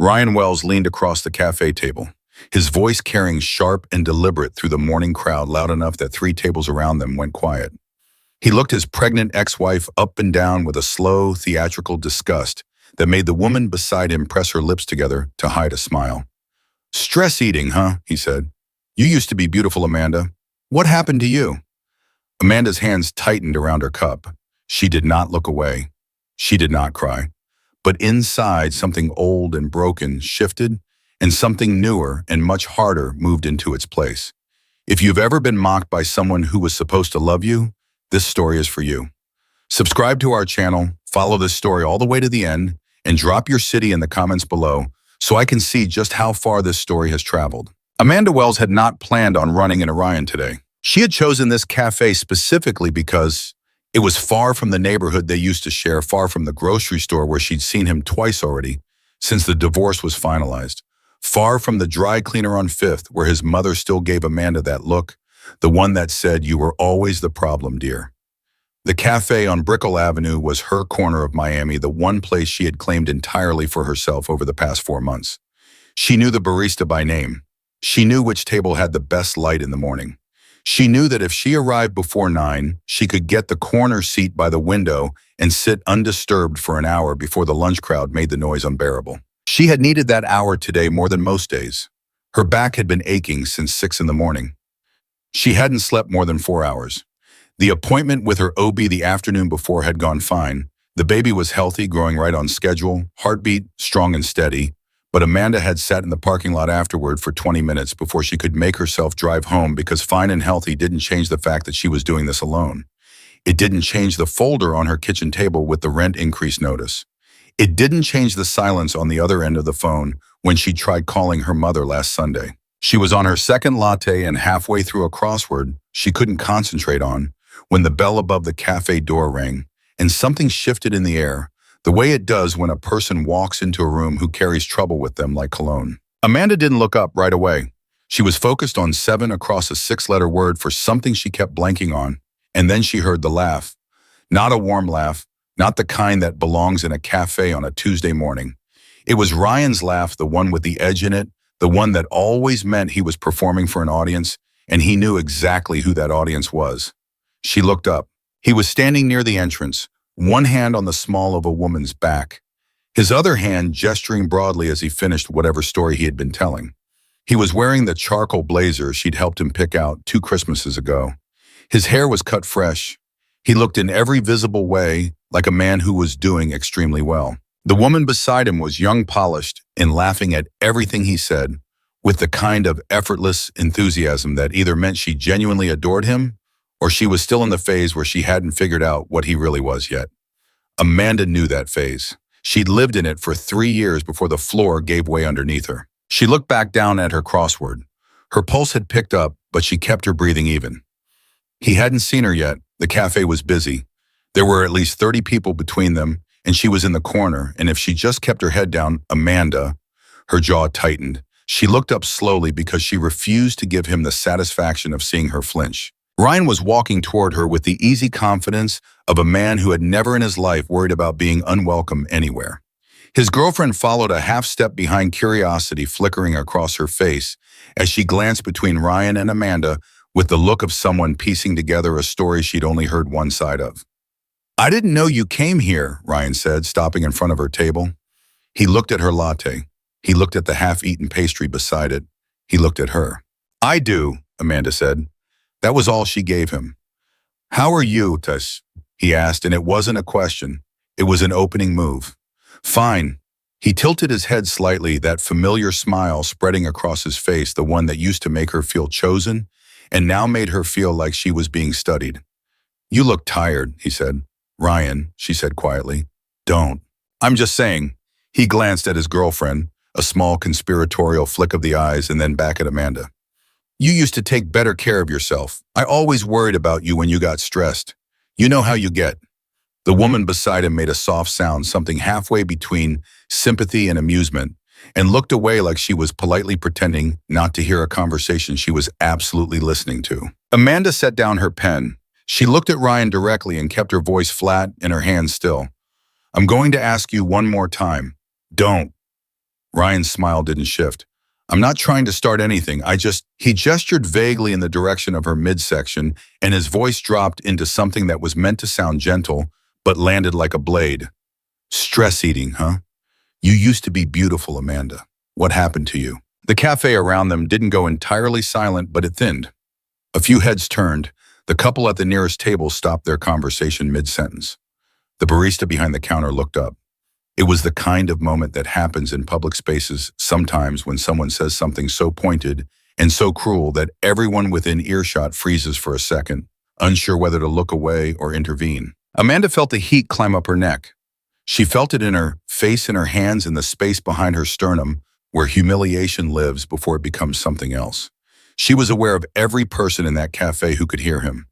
Ryan Wells leaned across the cafe table, his voice carrying sharp and deliberate through the morning crowd, loud enough that 3 tables around them went quiet. He looked his pregnant ex-wife up and down with a slow, theatrical disgust that made the woman beside him press her lips together to hide a smile. "Stress eating, huh?" he said. "You used to be beautiful, Amanda. What happened to you?" Amanda's hands tightened around her cup. She did not look away. She did not cry. But inside, something old and broken shifted, and something newer and much harder moved into its place. If you've ever been mocked by someone who was supposed to love you, this story is for you. Subscribe to our channel, follow this story all the way to the end, and drop your city in the comments below so I can see just how far this story has traveled. Amanda Wells had not planned on running into Ryan today. She had chosen this cafe specifically because it was far from the neighborhood they used to share, far from the grocery store where she'd seen him twice already since the divorce was finalized, far from the dry cleaner on 5th where his mother still gave Amanda that look, the one that said, "You were always the problem, dear." The cafe on Brickell Avenue was her corner of Miami, the one place she had claimed entirely for herself over the past 4 months. She knew the barista by name. She knew which table had the best light in the morning. She knew that if she arrived before 9, she could get the corner seat by the window and sit undisturbed for an hour before the lunch crowd made the noise unbearable. She had needed that hour today more than most days. Her back had been aching since 6 in the morning. She hadn't slept more than 4 hours. The appointment with her OB the afternoon before had gone fine. The baby was healthy, growing right on schedule, heartbeat strong and steady. But Amanda had sat in the parking lot afterward for 20 minutes before she could make herself drive home because fine and healthy didn't change the fact that she was doing this alone. It didn't change the folder on her kitchen table with the rent increase notice. It didn't change the silence on the other end of the phone when she tried calling her mother last Sunday. She was on her second latte and halfway through a crossword she couldn't concentrate on when the bell above the cafe door rang and something shifted in the air, the way it does when a person walks into a room who carries trouble with them like cologne. Amanda didn't look up right away. She was focused on 7 across a 6-letter word for something she kept blanking on, and then she heard the laugh. Not a warm laugh, not the kind that belongs in a cafe on a Tuesday morning. It was Ryan's laugh, the one with the edge in it, the one that always meant he was performing for an audience, and he knew exactly who that audience was. She looked up. He was standing near the entrance, one hand on the small of a woman's back, his other hand gesturing broadly as he finished whatever story he had been telling. He was wearing the charcoal blazer she'd helped him pick out 2 Christmases ago. His hair was cut fresh. He looked in every visible way like a man who was doing extremely well. The woman beside him was young, polished, and laughing at everything he said with the kind of effortless enthusiasm that either meant she genuinely adored him or she was still in the phase where she hadn't figured out what he really was yet. Amanda knew that phase. She'd lived in it for 3 years before the floor gave way underneath her. She looked back down at her crossword. Her pulse had picked up, but she kept her breathing even. He hadn't seen her yet. The cafe was busy. There were at least 30 people between them, and she was in the corner, and if she just kept her head down, Amanda, her jaw tightened. She looked up slowly because she refused to give him the satisfaction of seeing her flinch. Ryan was walking toward her with the easy confidence of a man who had never in his life worried about being unwelcome anywhere. His girlfriend followed a half step behind, curiosity flickering across her face as she glanced between Ryan and Amanda with the look of someone piecing together a story she'd only heard one side of. "I didn't know you came here," Ryan said, stopping in front of her table. He looked at her latte. He looked at the half-eaten pastry beside it. He looked at her. "I do," Amanda said. That was all she gave him. "How are you, Tess?" he asked, and it wasn't a question. It was an opening move. "Fine." He tilted his head slightly, that familiar smile spreading across his face, the one that used to make her feel chosen and now made her feel like she was being studied. "You look tired," he said. "Ryan," she said quietly, "don't." "I'm just saying." He glanced at his girlfriend, a small conspiratorial flick of the eyes, and then back at Amanda. "You used to take better care of yourself. I always worried about you when you got stressed. You know how you get." The woman beside him made a soft sound, something halfway between sympathy and amusement, and looked away like she was politely pretending not to hear a conversation she was absolutely listening to. Amanda set down her pen. She looked at Ryan directly and kept her voice flat and her hands still. "I'm going to ask you one more time. Don't." Ryan's smile didn't shift. I'm not trying to start anything. He gestured vaguely in the direction of her midsection, and his voice dropped into something that was meant to sound gentle, but landed like a blade. Stress eating, huh? You used to be beautiful, Amanda. What happened to you? The cafe around them didn't go entirely silent, but it thinned. A few heads turned. The couple at the nearest table stopped their conversation mid-sentence. The barista behind the counter looked up. It was the kind of moment that happens in public spaces sometimes when someone says something so pointed and so cruel that everyone within earshot freezes for a second, unsure whether to look away or intervene. Amanda felt the heat climb up her neck. She felt it in her face, in her hands, in the space behind her sternum, where humiliation lives before it becomes something else. She was aware of every person in that cafe who could hear him.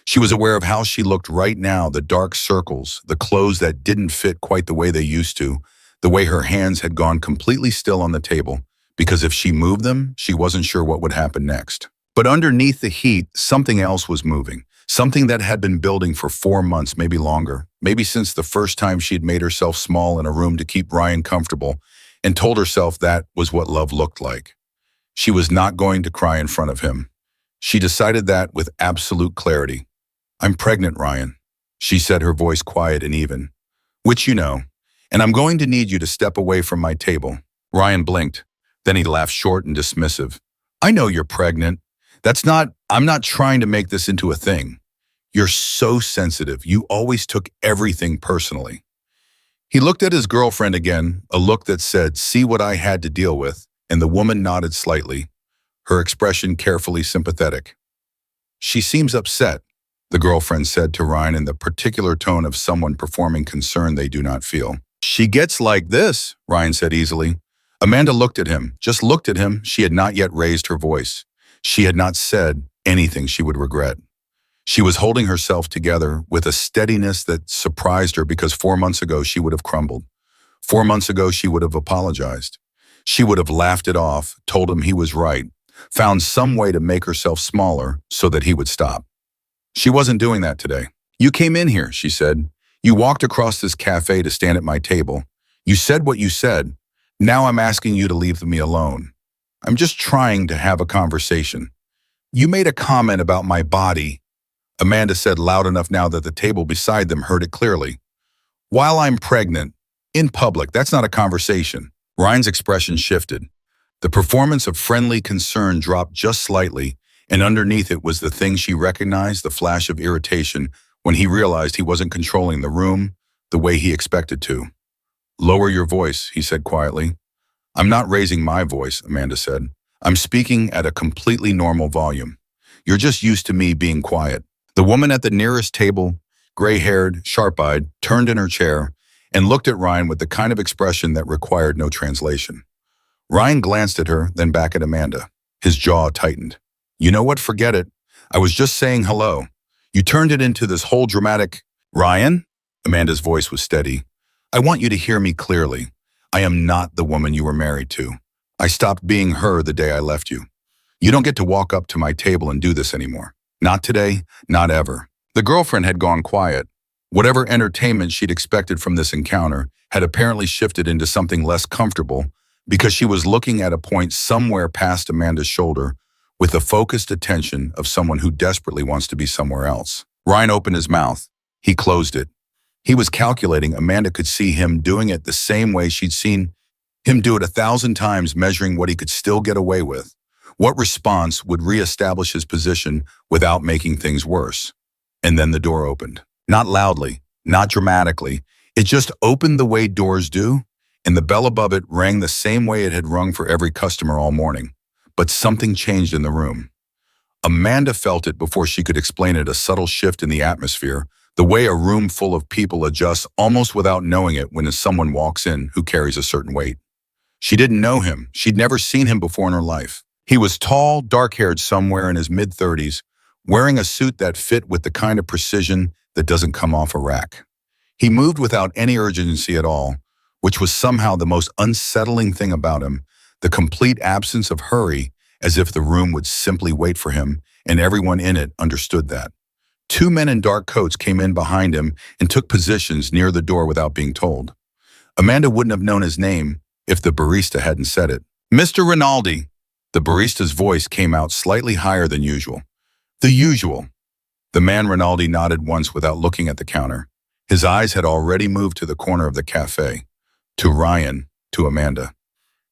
She was aware of how she looked right now, the dark circles, the clothes that didn't fit quite the way they used to, the way her hands had gone completely still on the table, because if she moved them, she wasn't sure what would happen next. But underneath the heat, something else was moving, something that had been building for 4 months, maybe longer, maybe since the first time she had made herself small in a room to keep Ryan comfortable, and told herself that was what love looked like. She was not going to cry in front of him. She decided that with absolute clarity. I'm pregnant, Ryan, she said, her voice quiet and even. Which you know, and I'm going to need you to step away from my table. Ryan blinked. Then he laughed short and dismissive. I know you're pregnant. I'm not trying to make this into a thing. You're so sensitive. You always took everything personally. He looked at his girlfriend again, a look that said, see what I had to deal with, and the woman nodded slightly, her expression carefully sympathetic. She seems upset, the girlfriend said to Ryan in the particular tone of someone performing concern they do not feel. She gets like this, Ryan said easily. Amanda looked at him, just looked at him. She had not yet raised her voice. She had not said anything she would regret. She was holding herself together with a steadiness that surprised her because 4 months ago she would have crumbled. 4 months ago she would have apologized. She would have laughed it off, told him he was right, found some way to make herself smaller so that he would stop. She wasn't doing that today. You came in here, she said. You walked across this cafe to stand at my table. You said what you said. Now I'm asking you to leave me alone. I'm just trying to have a conversation. You made a comment about my body, Amanda said loud enough now that the table beside them heard it clearly. While I'm pregnant, in public, that's not a conversation. Ryan's expression shifted. The performance of friendly concern dropped just slightly, and underneath it was the thing she recognized, the flash of irritation, when he realized he wasn't controlling the room the way he expected to. Lower your voice, he said quietly. I'm not raising my voice, Amanda said. I'm speaking at a completely normal volume. You're just used to me being quiet. The woman at the nearest table, gray-haired, sharp-eyed, turned in her chair and looked at Ryan with the kind of expression that required no translation. Ryan glanced at her, then back at Amanda. His jaw tightened. You know what? Forget it. I was just saying hello. You turned it into this whole dramatic... Ryan? Amanda's voice was steady. I want you to hear me clearly. I am not the woman you were married to. I stopped being her the day I left you. You don't get to walk up to my table and do this anymore. Not today, not ever. The girlfriend had gone quiet. Whatever entertainment she'd expected from this encounter had apparently shifted into something less comfortable because she was looking at a point somewhere past Amanda's shoulder with the focused attention of someone who desperately wants to be somewhere else. Ryan opened his mouth. He closed it. He was calculating Amanda could see him doing it the same way she'd seen him do it 1,000 times, measuring what he could still get away with. What response would reestablish his position without making things worse? And then the door opened. Not loudly, not dramatically. It just opened the way doors do, and the bell above it rang the same way it had rung for every customer all morning. But something changed in the room. Amanda felt it before she could explain it, a subtle shift in the atmosphere, the way a room full of people adjusts almost without knowing it when someone walks in who carries a certain weight. She didn't know him. She'd never seen him before in her life. He was tall, dark-haired, somewhere in his mid-30s, wearing a suit that fit with the kind of precision that doesn't come off a rack. He moved without any urgency at all, which was somehow the most unsettling thing about him, the complete absence of hurry, as if the room would simply wait for him, and everyone in it understood that. 2 men in dark coats came in behind him and took positions near the door without being told. Amanda wouldn't have known his name, if the barista hadn't said it. Mr. Rinaldi. The barista's voice came out slightly higher than usual. The usual. The man Rinaldi nodded once without looking at the counter. His eyes had already moved to the corner of the cafe, to Ryan, to Amanda.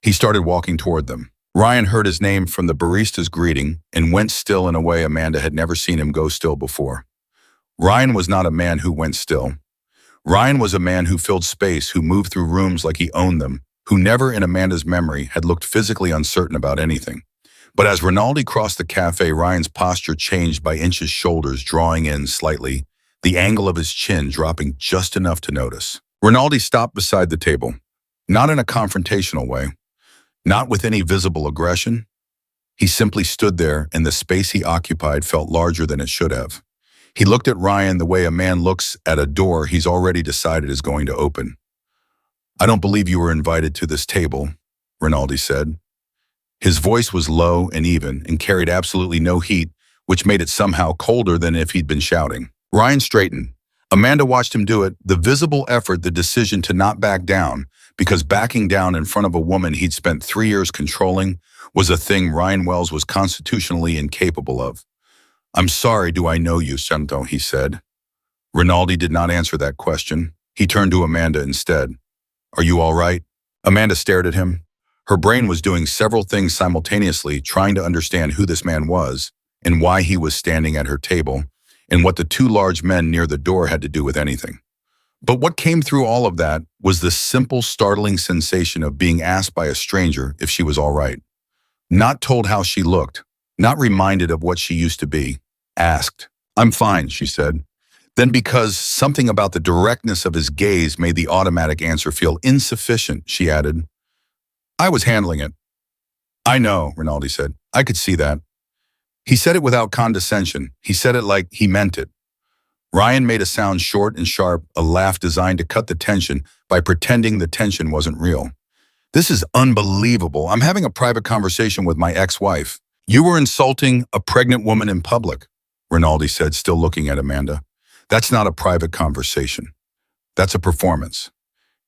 He started walking toward them. Ryan heard his name from the barista's greeting and went still in a way Amanda had never seen him go still before. Ryan was not a man who went still. Ryan was a man who filled space, who moved through rooms like he owned them, who never in Amanda's memory had looked physically uncertain about anything. But as Rinaldi crossed the cafe, Ryan's posture changed by inches, shoulders drawing in slightly, the angle of his chin dropping just enough to notice. Rinaldi stopped beside the table, not in a confrontational way, not with any visible aggression. He simply stood there, and the space he occupied felt larger than it should have. He looked at Ryan the way a man looks at a door he's already decided is going to open. "I don't believe you were invited to this table," Rinaldi said. His voice was low and even and carried absolutely no heat, which made it somehow colder than if he'd been shouting. Ryan straightened. Amanda watched him do it, the visible effort, the decision to not back down, because backing down in front of a woman he'd spent 3 years controlling was a thing Ryan Wells was constitutionally incapable of. "I'm sorry, do I know you, Santo?" he said. Rinaldi did not answer that question. He turned to Amanda instead. "Are you all right?" Amanda stared at him. Her brain was doing several things simultaneously, trying to understand who this man was and why he was standing at her table and what the two large men near the door had to do with anything. But what came through all of that was the simple, startling sensation of being asked by a stranger if she was all right. Not told how she looked, not reminded of what she used to be. Asked. "I'm fine," she said. Then, because something about the directness of his gaze made the automatic answer feel insufficient, she added, "I was handling it." "I know," Rinaldi said. "I could see that." He said it without condescension. He said it like he meant it. Ryan made a sound short and sharp, a laugh designed to cut the tension by pretending the tension wasn't real. "This is unbelievable. I'm having a private conversation with my ex-wife." "You were insulting a pregnant woman in public," Rinaldi said, still looking at Amanda. "That's not a private conversation. That's a performance."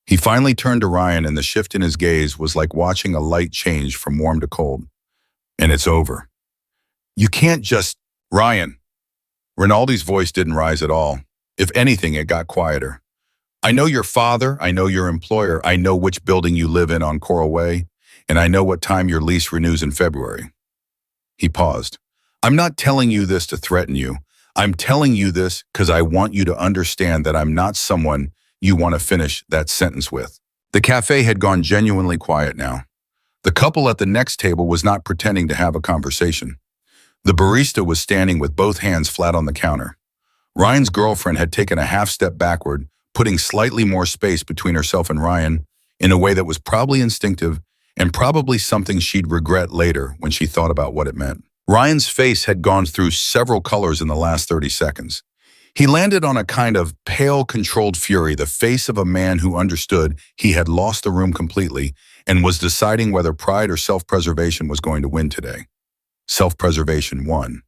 He finally turned to Ryan, and the shift in his gaze was like watching a light change from warm to cold. "And it's over. You can't just—" "Ryan." Rinaldi's voice didn't rise at all. If anything, it got quieter. "I know your father, I know your employer, I know which building you live in on Coral Way, and I know what time your lease renews in February." He paused. "I'm not telling you this to threaten you. I'm telling you this because I want you to understand that I'm not someone you want to finish that sentence with." The cafe had gone genuinely quiet now. The couple at the next table was not pretending to have a conversation. The barista was standing with both hands flat on the counter. Ryan's girlfriend had taken a half step backward, putting slightly more space between herself and Ryan in a way that was probably instinctive and probably something she'd regret later when she thought about what it meant. Ryan's face had gone through several colors in the last 30 seconds. He landed on a kind of pale, controlled fury, the face of a man who understood he had lost the room completely and was deciding whether pride or self-preservation was going to win today. Self-preservation won.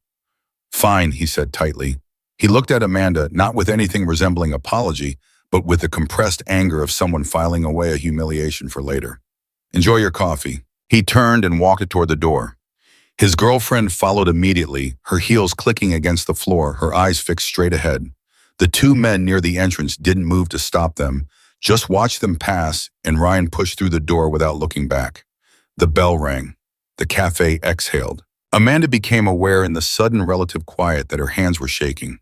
"Fine," he said tightly. He looked at Amanda, not with anything resembling apology, but with the compressed anger of someone filing away a humiliation for later. "Enjoy your coffee." He turned and walked toward the door. His girlfriend followed immediately, her heels clicking against the floor, her eyes fixed straight ahead. The two men near the entrance didn't move to stop them, just watched them pass, and Ryan pushed through the door without looking back. The bell rang. The cafe exhaled. Amanda became aware in the sudden relative quiet that her hands were shaking.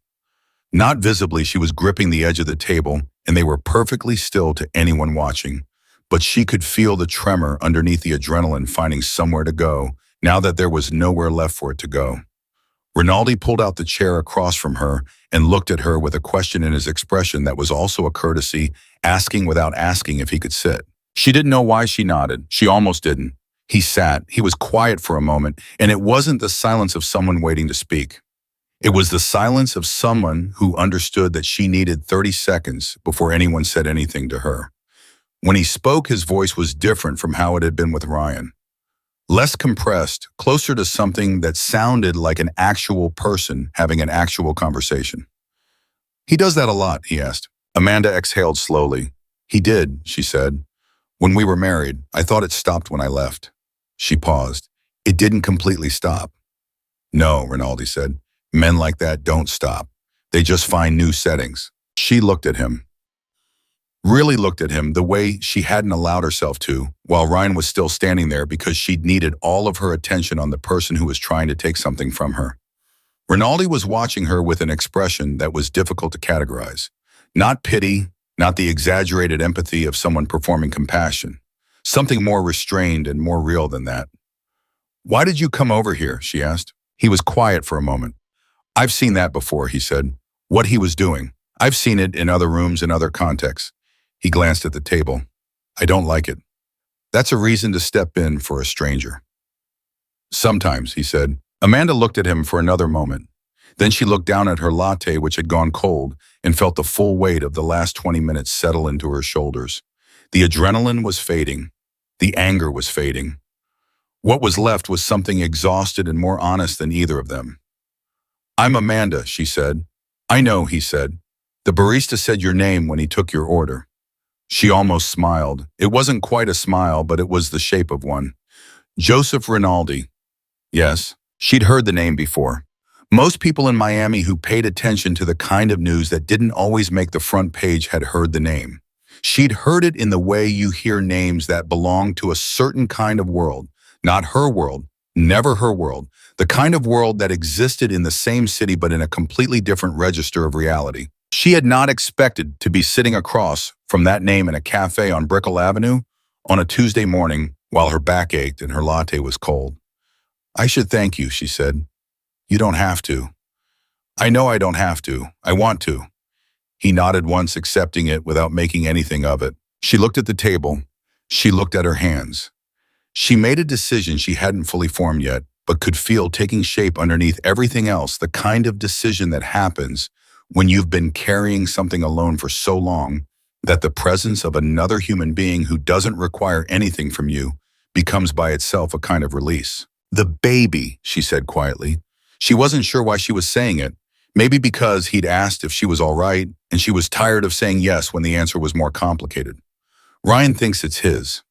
Not visibly, she was gripping the edge of the table, and they were perfectly still to anyone watching. But she could feel the tremor underneath the adrenaline finding somewhere to go, now that there was nowhere left for it to go. Rinaldi pulled out the chair across from her and looked at her with a question in his expression that was also a courtesy, asking without asking if he could sit. She didn't know why she nodded. She almost didn't. He sat. He was quiet for a moment, and it wasn't the silence of someone waiting to speak. It was the silence of someone who understood that she needed 30 seconds before anyone said anything to her. When he spoke, his voice was different from how it had been with Ryan. Less compressed, closer to something that sounded like an actual person having an actual conversation. "He does that a lot?" he asked. Amanda exhaled slowly. "He did," she said. When we were married, I thought it stopped when I left. She paused. It didn't completely stop. No, Rinaldi said. Men like that don't stop. They just find new settings. She looked at him. Really looked at him the way she hadn't allowed herself to, while Ryan was still standing there because she'd needed all of her attention on the person who was trying to take something from her. Rinaldi was watching her with an expression that was difficult to categorize. Not pity, not the exaggerated empathy of someone performing compassion. Something more restrained and more real than that. Why did you come over here? She asked. He was quiet for a moment. I've seen that before, he said. What he was doing. I've seen it in other rooms in other contexts. He glanced at the table. I don't like it. That's a reason to step in for a stranger. Sometimes, he said. Amanda looked at him for another moment. Then she looked down at her latte, which had gone cold, and felt the full weight of the last 20 minutes settle into her shoulders. The adrenaline was fading. The anger was fading. What was left was something exhausted and more honest than either of them. I'm Amanda, she said. I know, he said. The barista said your name when he took your order. She almost smiled. It wasn't quite a smile, but it was the shape of one. Joseph Rinaldi. Yes, she'd heard the name before. Most people in Miami who paid attention to the kind of news that didn't always make the front page had heard the name. She'd heard it in the way you hear names that belong to a certain kind of world. Not her world, never her world. The kind of world that existed in the same city but in a completely different register of reality. She had not expected to be sitting across from that name in a cafe on Brickell Avenue on a Tuesday morning while her back ached and her latte was cold. I should thank you, she said. You don't have to. I know I don't have to. I want to. He nodded once, accepting it without making anything of it. She looked at the table. She looked at her hands. She made a decision she hadn't fully formed yet, but could feel taking shape underneath everything else, the kind of decision that happens when you've been carrying something alone for so long that the presence of another human being who doesn't require anything from you becomes by itself a kind of release. The baby, she said quietly. She wasn't sure why she was saying it. Maybe because he'd asked if she was all right, and she was tired of saying yes when the answer was more complicated. Ryan thinks it's his.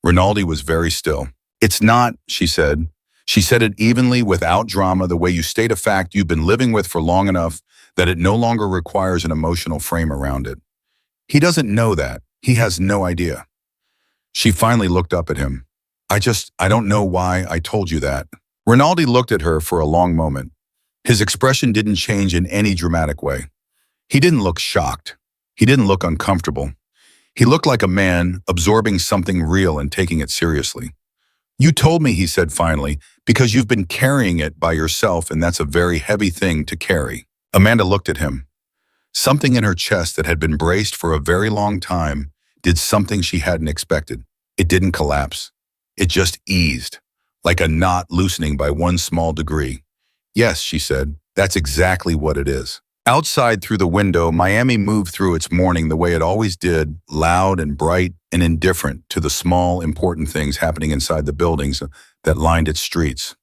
Rinaldi was very still. It's not, she said. She said it evenly, without drama, the way you state a fact you've been living with for long enough that it no longer requires an emotional frame around it. He doesn't know that. He has no idea. She finally looked up at him. I don't know why I told you that. Rinaldi looked at her for a long moment. His expression didn't change in any dramatic way. He didn't look shocked. He didn't look uncomfortable. He looked like a man absorbing something real and taking it seriously. You told me, he said finally, because you've been carrying it by yourself, and that's a very heavy thing to carry. Amanda looked at him. Something in her chest that had been braced for a very long time did something she hadn't expected. It didn't collapse. It just eased, like a knot loosening by one small degree. Yes, she said, that's exactly what it is. Outside through the window, Miami moved through its morning the way it always did, loud and bright and indifferent to the small, important things happening inside the buildings that lined its streets.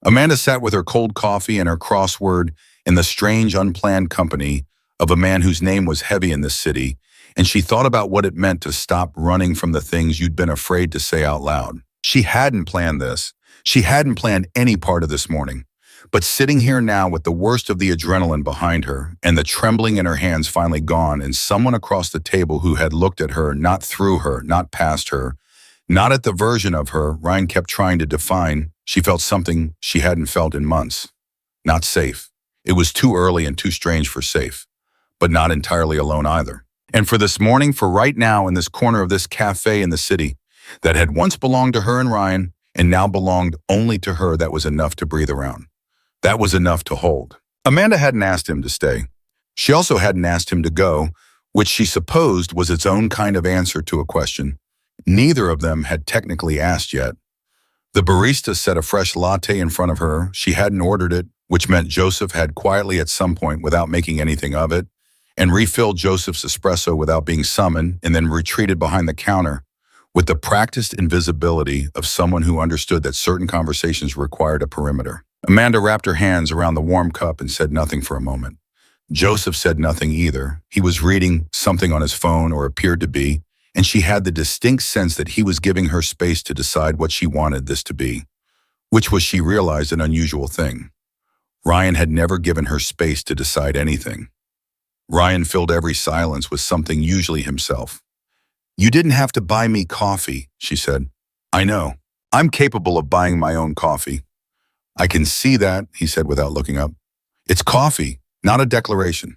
Amanda sat with her cold coffee and her crossword in the strange, unplanned company of a man whose name was heavy in this city, and she thought about what it meant to stop running from the things you'd been afraid to say out loud. She hadn't planned this. She hadn't planned any part of this morning. But sitting here now with the worst of the adrenaline behind her and the trembling in her hands finally gone, and someone across the table who had looked at her, not through her, not past her, not at the version of her Ryan kept trying to define, she felt something she hadn't felt in months. Not safe. It was too early and too strange for safe, but not entirely alone either. And for this morning, for right now in this corner of this cafe in the city that had once belonged to her and Ryan and now belonged only to her, that was enough to breathe around. That was enough to hold. Amanda hadn't asked him to stay. She also hadn't asked him to go, which she supposed was its own kind of answer to a question neither of them had technically asked yet. The barista set a fresh latte in front of her. She hadn't ordered it, which meant Joseph had quietly at some point without making anything of it, and refilled Joseph's espresso without being summoned, and then retreated behind the counter with the practiced invisibility of someone who understood that certain conversations required a perimeter. Amanda wrapped her hands around the warm cup and said nothing for a moment. Joseph said nothing either. He was reading something on his phone, or appeared to be, and she had the distinct sense that he was giving her space to decide what she wanted this to be, which was, she realized, an unusual thing. Ryan had never given her space to decide anything. Ryan filled every silence with something, usually himself. "You didn't have to buy me coffee," she said. "I know. I'm capable of buying my own coffee." "I can see that," he said without looking up. "It's coffee, not a declaration."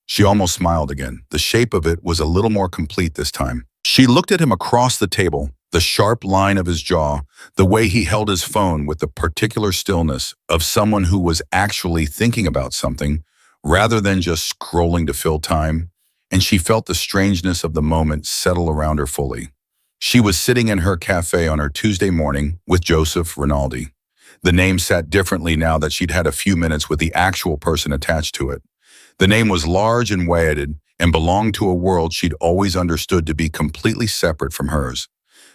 She almost smiled again. The shape of it was a little more complete this time. She looked at him across the table, the sharp line of his jaw, the way he held his phone with the particular stillness of someone who was actually thinking about something rather than just scrolling to fill time, and she felt the strangeness of the moment settle around her fully. She was sitting in her cafe on her Tuesday morning with Joseph Rinaldi. The name sat differently now that she'd had a few minutes with the actual person attached to it. The name was large and weighted and belonged to a world she'd always understood to be completely separate from hers.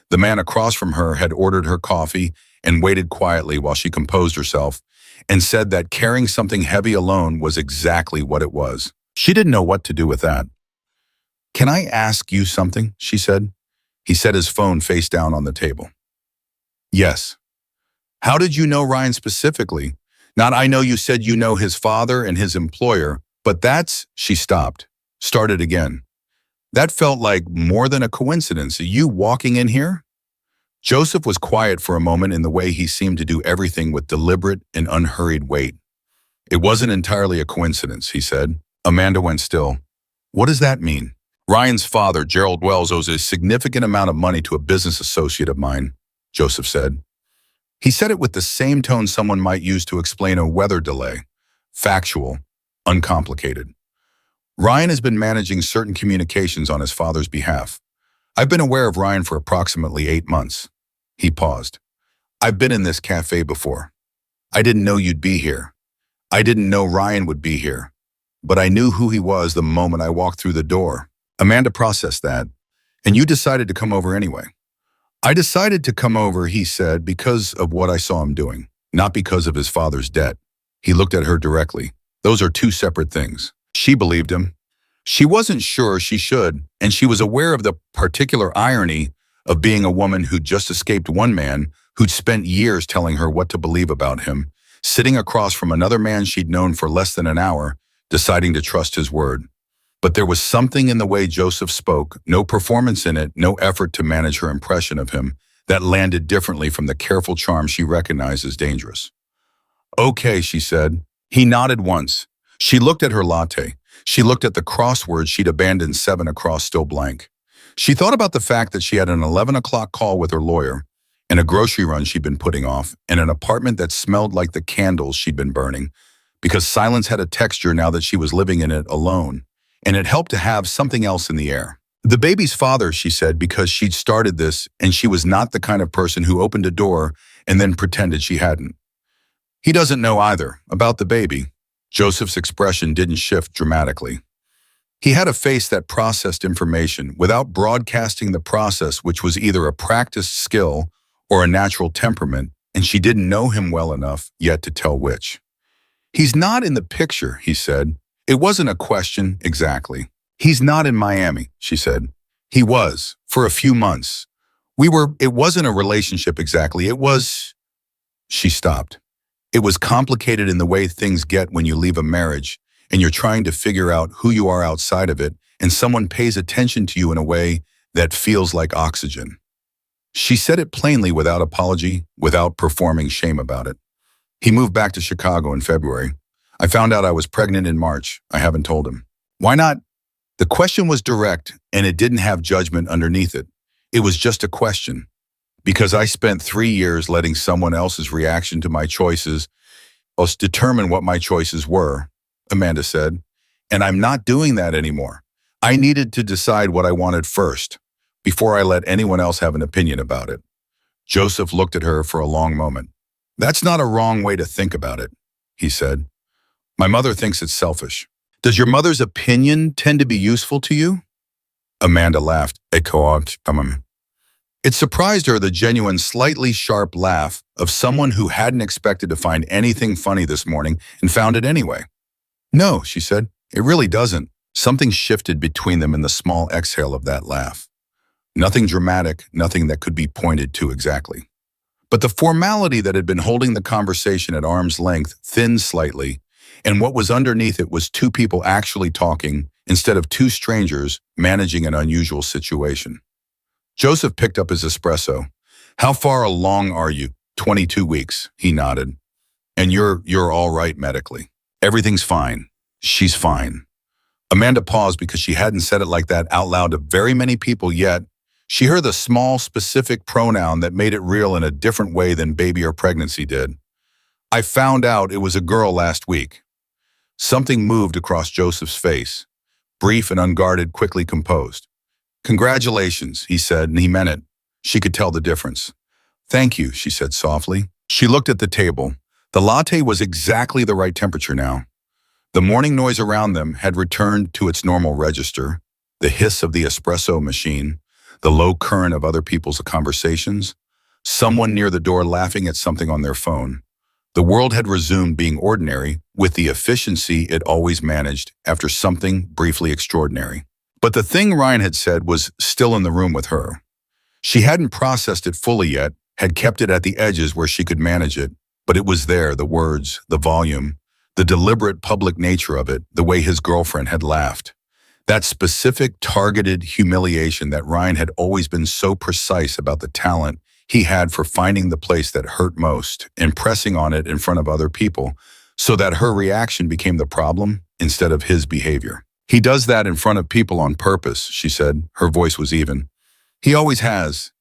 The man across from her had ordered her coffee and waited quietly while she composed herself and said that carrying something heavy alone was exactly what it was. She didn't know what to do with that. "Can I ask you something?" she said. He set his phone face down on the table. "Yes." "How did you know Ryan specifically? Not, I know you said you know his father and his employer, but that's—" She stopped, started again. "That felt like more than a coincidence. You walking in here?" Joseph was quiet for a moment in the way he seemed to do everything with deliberate and unhurried weight. "It wasn't entirely a coincidence," he said. Amanda went still. "What does that mean?" "Ryan's father, Gerald Wells, owes a significant amount of money to a business associate of mine," Joseph said. He said it with the same tone someone might use to explain a weather delay. Factual, uncomplicated. "Ryan has been managing certain communications on his father's behalf. I've been aware of Ryan for approximately 8 months. He paused. "I've been in this cafe before. I didn't know you'd be here. I didn't know Ryan would be here. But I knew who he was the moment I walked through the door." Amanda processed that. "And you decided to come over anyway." "I decided to come over," he said, "because of what I saw him doing, not because of his father's debt." He looked at her directly. "Those are two separate things." She believed him. She wasn't sure she should, and she was aware of the particular irony of being a woman who'd just escaped one man who'd spent years telling her what to believe about him, sitting across from another man she'd known for less than an hour, deciding to trust his word. But there was something in the way Joseph spoke, no performance in it, no effort to manage her impression of him, that landed differently from the careful charm she recognized as dangerous. "Okay," she said. He nodded once. She looked at her latte. She looked at the crossword she'd abandoned 7 across still blank. She thought about the fact that she had an 11 o'clock call with her lawyer, and a grocery run she'd been putting off, and an apartment that smelled like the candles she'd been burning, because silence had a texture now that she was living in it alone, and it helped to have something else in the air. "The baby's father," she said, because she'd started this, and she was not the kind of person who opened a door and then pretended she hadn't. "He doesn't know either, about the baby." Joseph's expression didn't shift dramatically. He had a face that processed information without broadcasting the process, which was either a practiced skill or a natural temperament, and she didn't know him well enough yet to tell which. "He's not in the picture," he said. It wasn't a question exactly. "He's not in Miami," she said. "He was, for a few months. It wasn't a relationship exactly. It was—" She stopped. "It was complicated in the way things get when you leave a marriage and you're trying to figure out who you are outside of it, and someone pays attention to you in a way that feels like oxygen." She said it plainly, without apology, without performing shame about it. "He moved back to Chicago in February. I found out I was pregnant in March. I haven't told him." "Why not?" The question was direct, and it didn't have judgment underneath it. It was just a question. "Because I spent 3 years letting someone else's reaction to my choices determine what my choices were," Amanda said. "And I'm not doing that anymore. I needed to decide what I wanted first, before I let anyone else have an opinion about it." Joseph looked at her for a long moment. "That's not a wrong way to think about it," he said. "My mother thinks it's selfish." "Does your mother's opinion tend to be useful to you?" Amanda laughed. It surprised her, the genuine, slightly sharp laugh of someone who hadn't expected to find anything funny this morning and found it anyway. "No," she said, "it really doesn't." Something shifted between them in the small exhale of that laugh. Nothing dramatic, nothing that could be pointed to exactly. But the formality that had been holding the conversation at arm's length thinned slightly, and what was underneath it was two people actually talking instead of two strangers managing an unusual situation. Joseph picked up his espresso. "How far along are you?" 22 weeks, he nodded. "And you're all right medically?" "Everything's fine. She's fine." Amanda paused because she hadn't said it like that out loud to very many people yet. She heard the small, specific pronoun that made it real in a different way than baby or pregnancy did. "I found out it was a girl last week." Something moved across Joseph's face, brief and unguarded, quickly composed. "Congratulations," he said, and he meant it. She could tell the difference. "Thank you," she said softly. She looked at the table. The latte was exactly the right temperature now. The morning noise around them had returned to its normal register, the hiss of the espresso machine, the low current of other people's conversations, someone near the door laughing at something on their phone. The world had resumed being ordinary with the efficiency it always managed after something briefly extraordinary. But the thing Ryan had said was still in the room with her. She hadn't processed it fully yet, had kept it at the edges where she could manage it, but it was there, the words, the volume, the deliberate public nature of it, the way his girlfriend had laughed. That specific, targeted humiliation that Ryan had always been so precise about the talent he had for finding the place that hurt most and pressing on it in front of other people so that her reaction became the problem instead of his behavior. "He does that in front of people on purpose," she said. Her voice was even. "He always has.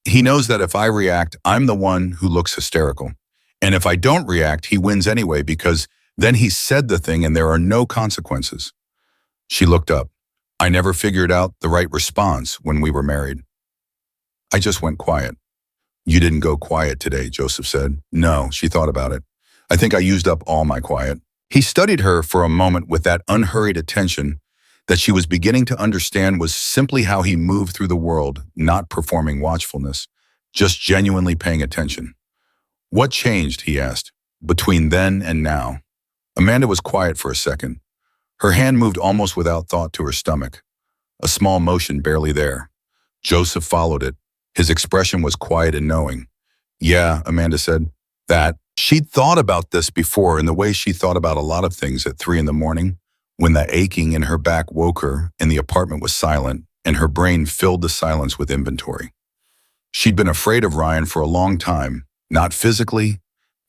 He knows that if I react, I'm the one who looks hysterical. And if I don't react, he wins anyway because then he said the thing and there are no consequences." She looked up. "I never figured out the right response when we were married. I just went quiet." "You didn't go quiet today," Joseph said. "No," she thought about it. "I think I used up all my quiet." He studied her for a moment with that unhurried attention that she was beginning to understand was simply how he moved through the world, not performing watchfulness, just genuinely paying attention. "What changed?" he asked, "between then and now?" Amanda was quiet for a second. Her hand moved almost without thought to her stomach, a small motion barely there. Joseph followed it. His expression was quiet and knowing. "Yeah," Amanda said, "that." She'd thought about this before in the way she thought about a lot of things at 3 a.m, when the aching in her back woke her and the apartment was silent and her brain filled the silence with inventory. She'd been afraid of Ryan for a long time, not physically,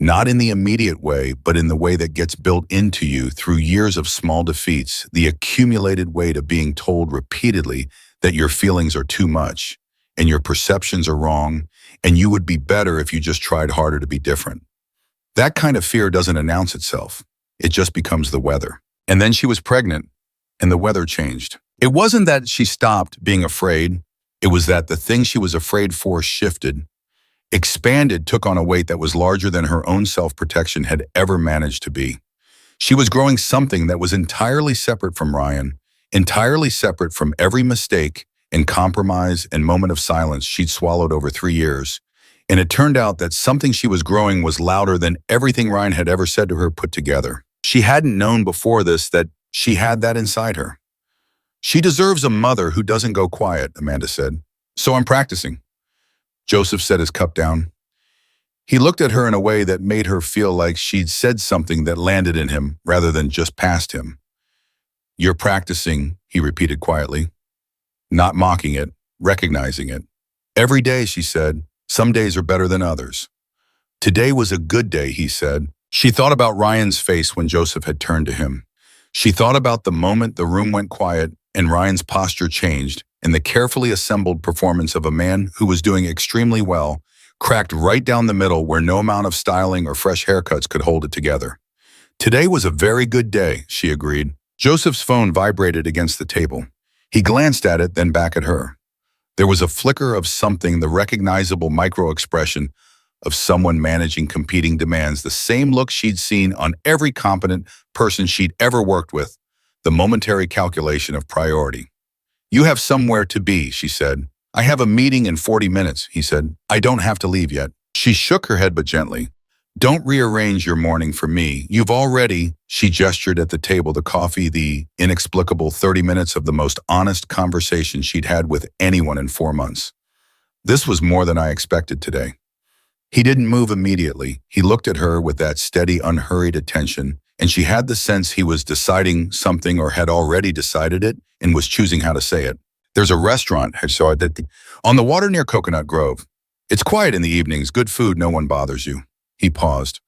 not in the immediate way, but in the way that gets built into you through years of small defeats, the accumulated weight of being told repeatedly that your feelings are too much and your perceptions are wrong and you would be better if you just tried harder to be different. That kind of fear doesn't announce itself. It just becomes the weather. And then she was pregnant, and the weather changed. It wasn't that she stopped being afraid. It was that the thing she was afraid for shifted, expanded, took on a weight that was larger than her own self-protection had ever managed to be. She was growing something that was entirely separate from Ryan, entirely separate from every mistake and compromise and moment of silence she'd swallowed over 3 years. And it turned out that something she was growing was louder than everything Ryan had ever said to her put together. She hadn't known before this that she had that inside her. "She deserves a mother who doesn't go quiet," Amanda said. "So I'm practicing." Joseph set his cup down. He looked at her in a way that made her feel like she'd said something that landed in him rather than just past him. "You're practicing," he repeated quietly, not mocking it, recognizing it. "Every day," she said. "Some days are better than others." "Today was a good day," he said. She thought about Ryan's face when Joseph had turned to him. She thought about the moment the room went quiet and Ryan's posture changed and the carefully assembled performance of a man who was doing extremely well, cracked right down the middle where no amount of styling or fresh haircuts could hold it together. "Today was a very good day," she agreed. Joseph's phone vibrated against the table. He glanced at it, then back at her. There was a flicker of something, the recognizable micro-expression of someone managing competing demands, the same look she'd seen on every competent person she'd ever worked with, the momentary calculation of priority. "You have somewhere to be," she said. "I have a meeting in 40 minutes, he said. "I don't have to leave yet." She shook her head but gently. Don't rearrange your morning for me. You've already, she gestured at the table, the coffee, the inexplicable 30 minutes of the most honest conversation she'd had with anyone in 4 months. This was more than I expected today. He didn't move immediately. He looked at her with that steady, unhurried attention, and she had the sense he was deciding something or had already decided it and was choosing how to say it. There's a restaurant, I saw it on the water near Coconut Grove. It's quiet in the evenings, good food, no one bothers you. He paused.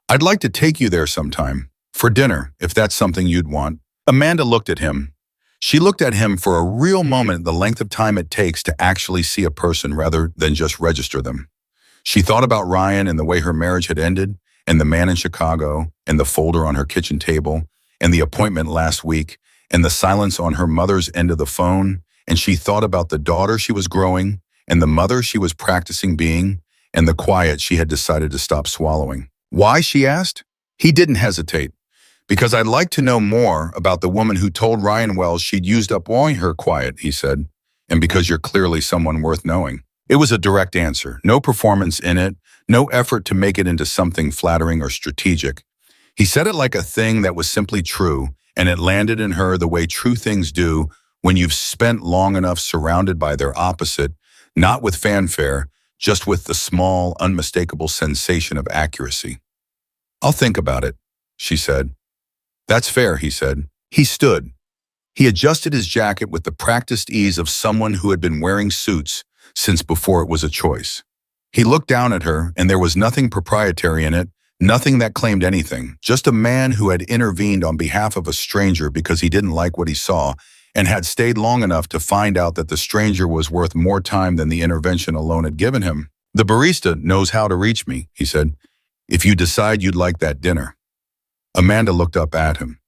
I'd like to take you there sometime. For dinner, if that's something you'd want. Amanda looked at him. She looked at him for a real moment, the length of time it takes to actually see a person rather than just register them. She thought about Ryan and the way her marriage had ended, and the man in Chicago, and the folder on her kitchen table, and the appointment last week, and the silence on her mother's end of the phone, and she thought about the daughter she was growing, and the mother she was practicing being, and the quiet she had decided to stop swallowing. Why, she asked? He didn't hesitate. Because I'd like to know more about the woman who told Ryan Wells she'd used up all her quiet, he said, and because you're clearly someone worth knowing. It was a direct answer, no performance in it, no effort to make it into something flattering or strategic. He said it like a thing that was simply true, and it landed in her the way true things do when you've spent long enough surrounded by their opposite, not with fanfare, just with the small, unmistakable sensation of accuracy. I'll think about it, she said. That's fair, he said. He stood. He adjusted his jacket with the practiced ease of someone who had been wearing suits since before it was a choice. He looked down at her, and there was nothing proprietary in it, nothing that claimed anything, just a man who had intervened on behalf of a stranger because he didn't like what he saw and had stayed long enough to find out that the stranger was worth more time than the intervention alone had given him. The barista knows how to reach me, he said, if you decide you'd like that dinner. Amanda looked up at him.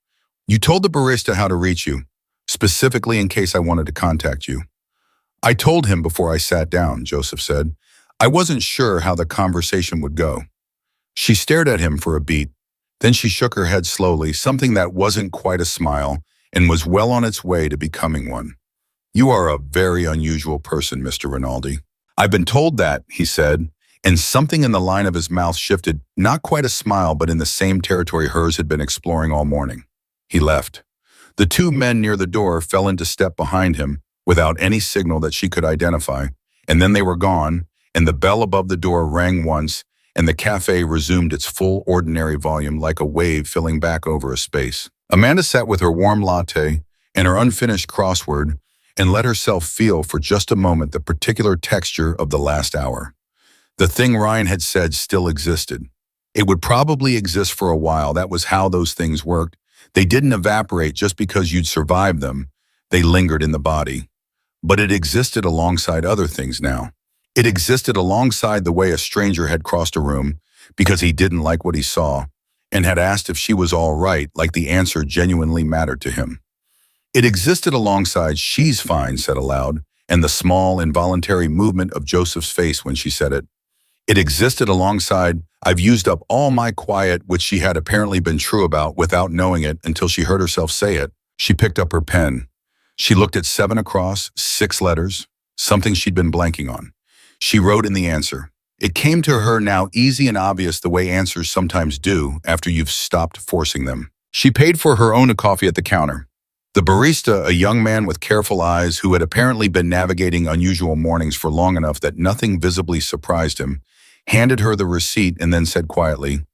You told the barista how to reach you, specifically in case I wanted to contact you. I told him before I sat down, Joseph said. I wasn't sure how the conversation would go. She stared at him for a beat. Then she shook her head slowly, something that wasn't quite a smile, and was well on its way to becoming one. You are a very unusual person, Mr. Rinaldi. I've been told that, he said, and something in the line of his mouth shifted, not quite a smile, but in the same territory hers had been exploring all morning. He left. The two men near the door fell into step behind him without any signal that she could identify, and then they were gone, and the bell above the door rang once, and the cafe resumed its full ordinary volume like a wave filling back over a space. Amanda sat with her warm latte and her unfinished crossword and let herself feel for just a moment the particular texture of the last hour. The thing Ryan had said still existed. It would probably exist for a while. That was how those things worked. They didn't evaporate just because you'd survived them. They lingered in the body. But it existed alongside other things now. It existed alongside the way a stranger had crossed a room because he didn't like what he saw and had asked if she was all right, like the answer genuinely mattered to him. It existed alongside "she's fine" said aloud, and the small, involuntary movement of Joseph's face when she said it. It existed alongside "I've used up all my quiet," which she had apparently been true about without knowing it until she heard herself say it. She picked up her pen. She looked at 7 across, 6 letters, something she'd been blanking on. She wrote in the answer. It came to her now easy and obvious the way answers sometimes do after you've stopped forcing them. She paid for her own coffee at the counter. The barista, a young man with careful eyes who had apparently been navigating unusual mornings for long enough that nothing visibly surprised him, handed her the receipt and then said quietly,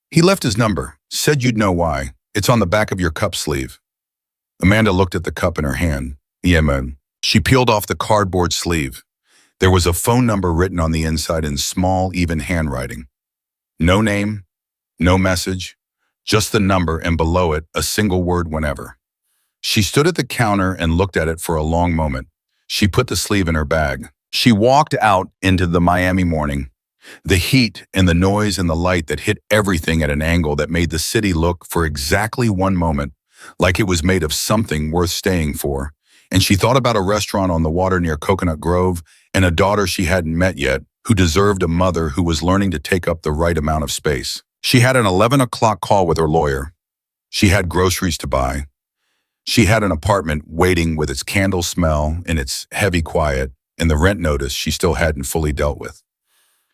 "He left his number, said you'd know why. It's on the back of your cup sleeve." Amanda looked at the cup in her hand. "Yeah, man." She peeled off the cardboard sleeve. There was a phone number written on the inside in small, even handwriting. No name, no message, just the number, and below it, a single word, "whenever." She stood at the counter and looked at it for a long moment. She put the sleeve in her bag. She walked out into the Miami morning. The heat and the noise and the light that hit everything at an angle that made the city look, for exactly one moment, like it was made of something worth staying for. And she thought about a restaurant on the water near Coconut Grove and a daughter she hadn't met yet who deserved a mother who was learning to take up the right amount of space. She had an 11 o'clock call with her lawyer. She had groceries to buy. She had an apartment waiting with its candle smell and its heavy quiet and the rent notice she still hadn't fully dealt with.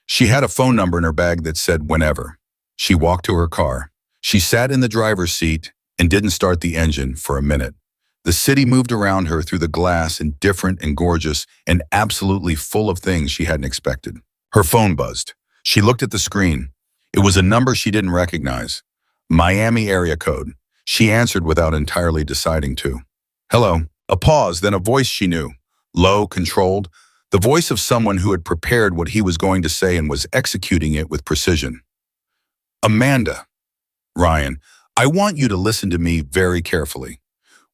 She had a phone number in her bag that said whenever. She walked to her car. She sat in the driver's seat and didn't start the engine for a minute. The city moved around her through the glass, indifferent and gorgeous and absolutely full of things she hadn't expected. Her phone buzzed. She looked at the screen. It was a number she didn't recognize. Miami area code. She answered without entirely deciding to. Hello. A pause, then a voice she knew. Low, controlled. The voice of someone who had prepared what he was going to say and was executing it with precision. Amanda. Ryan, I want you to listen to me very carefully.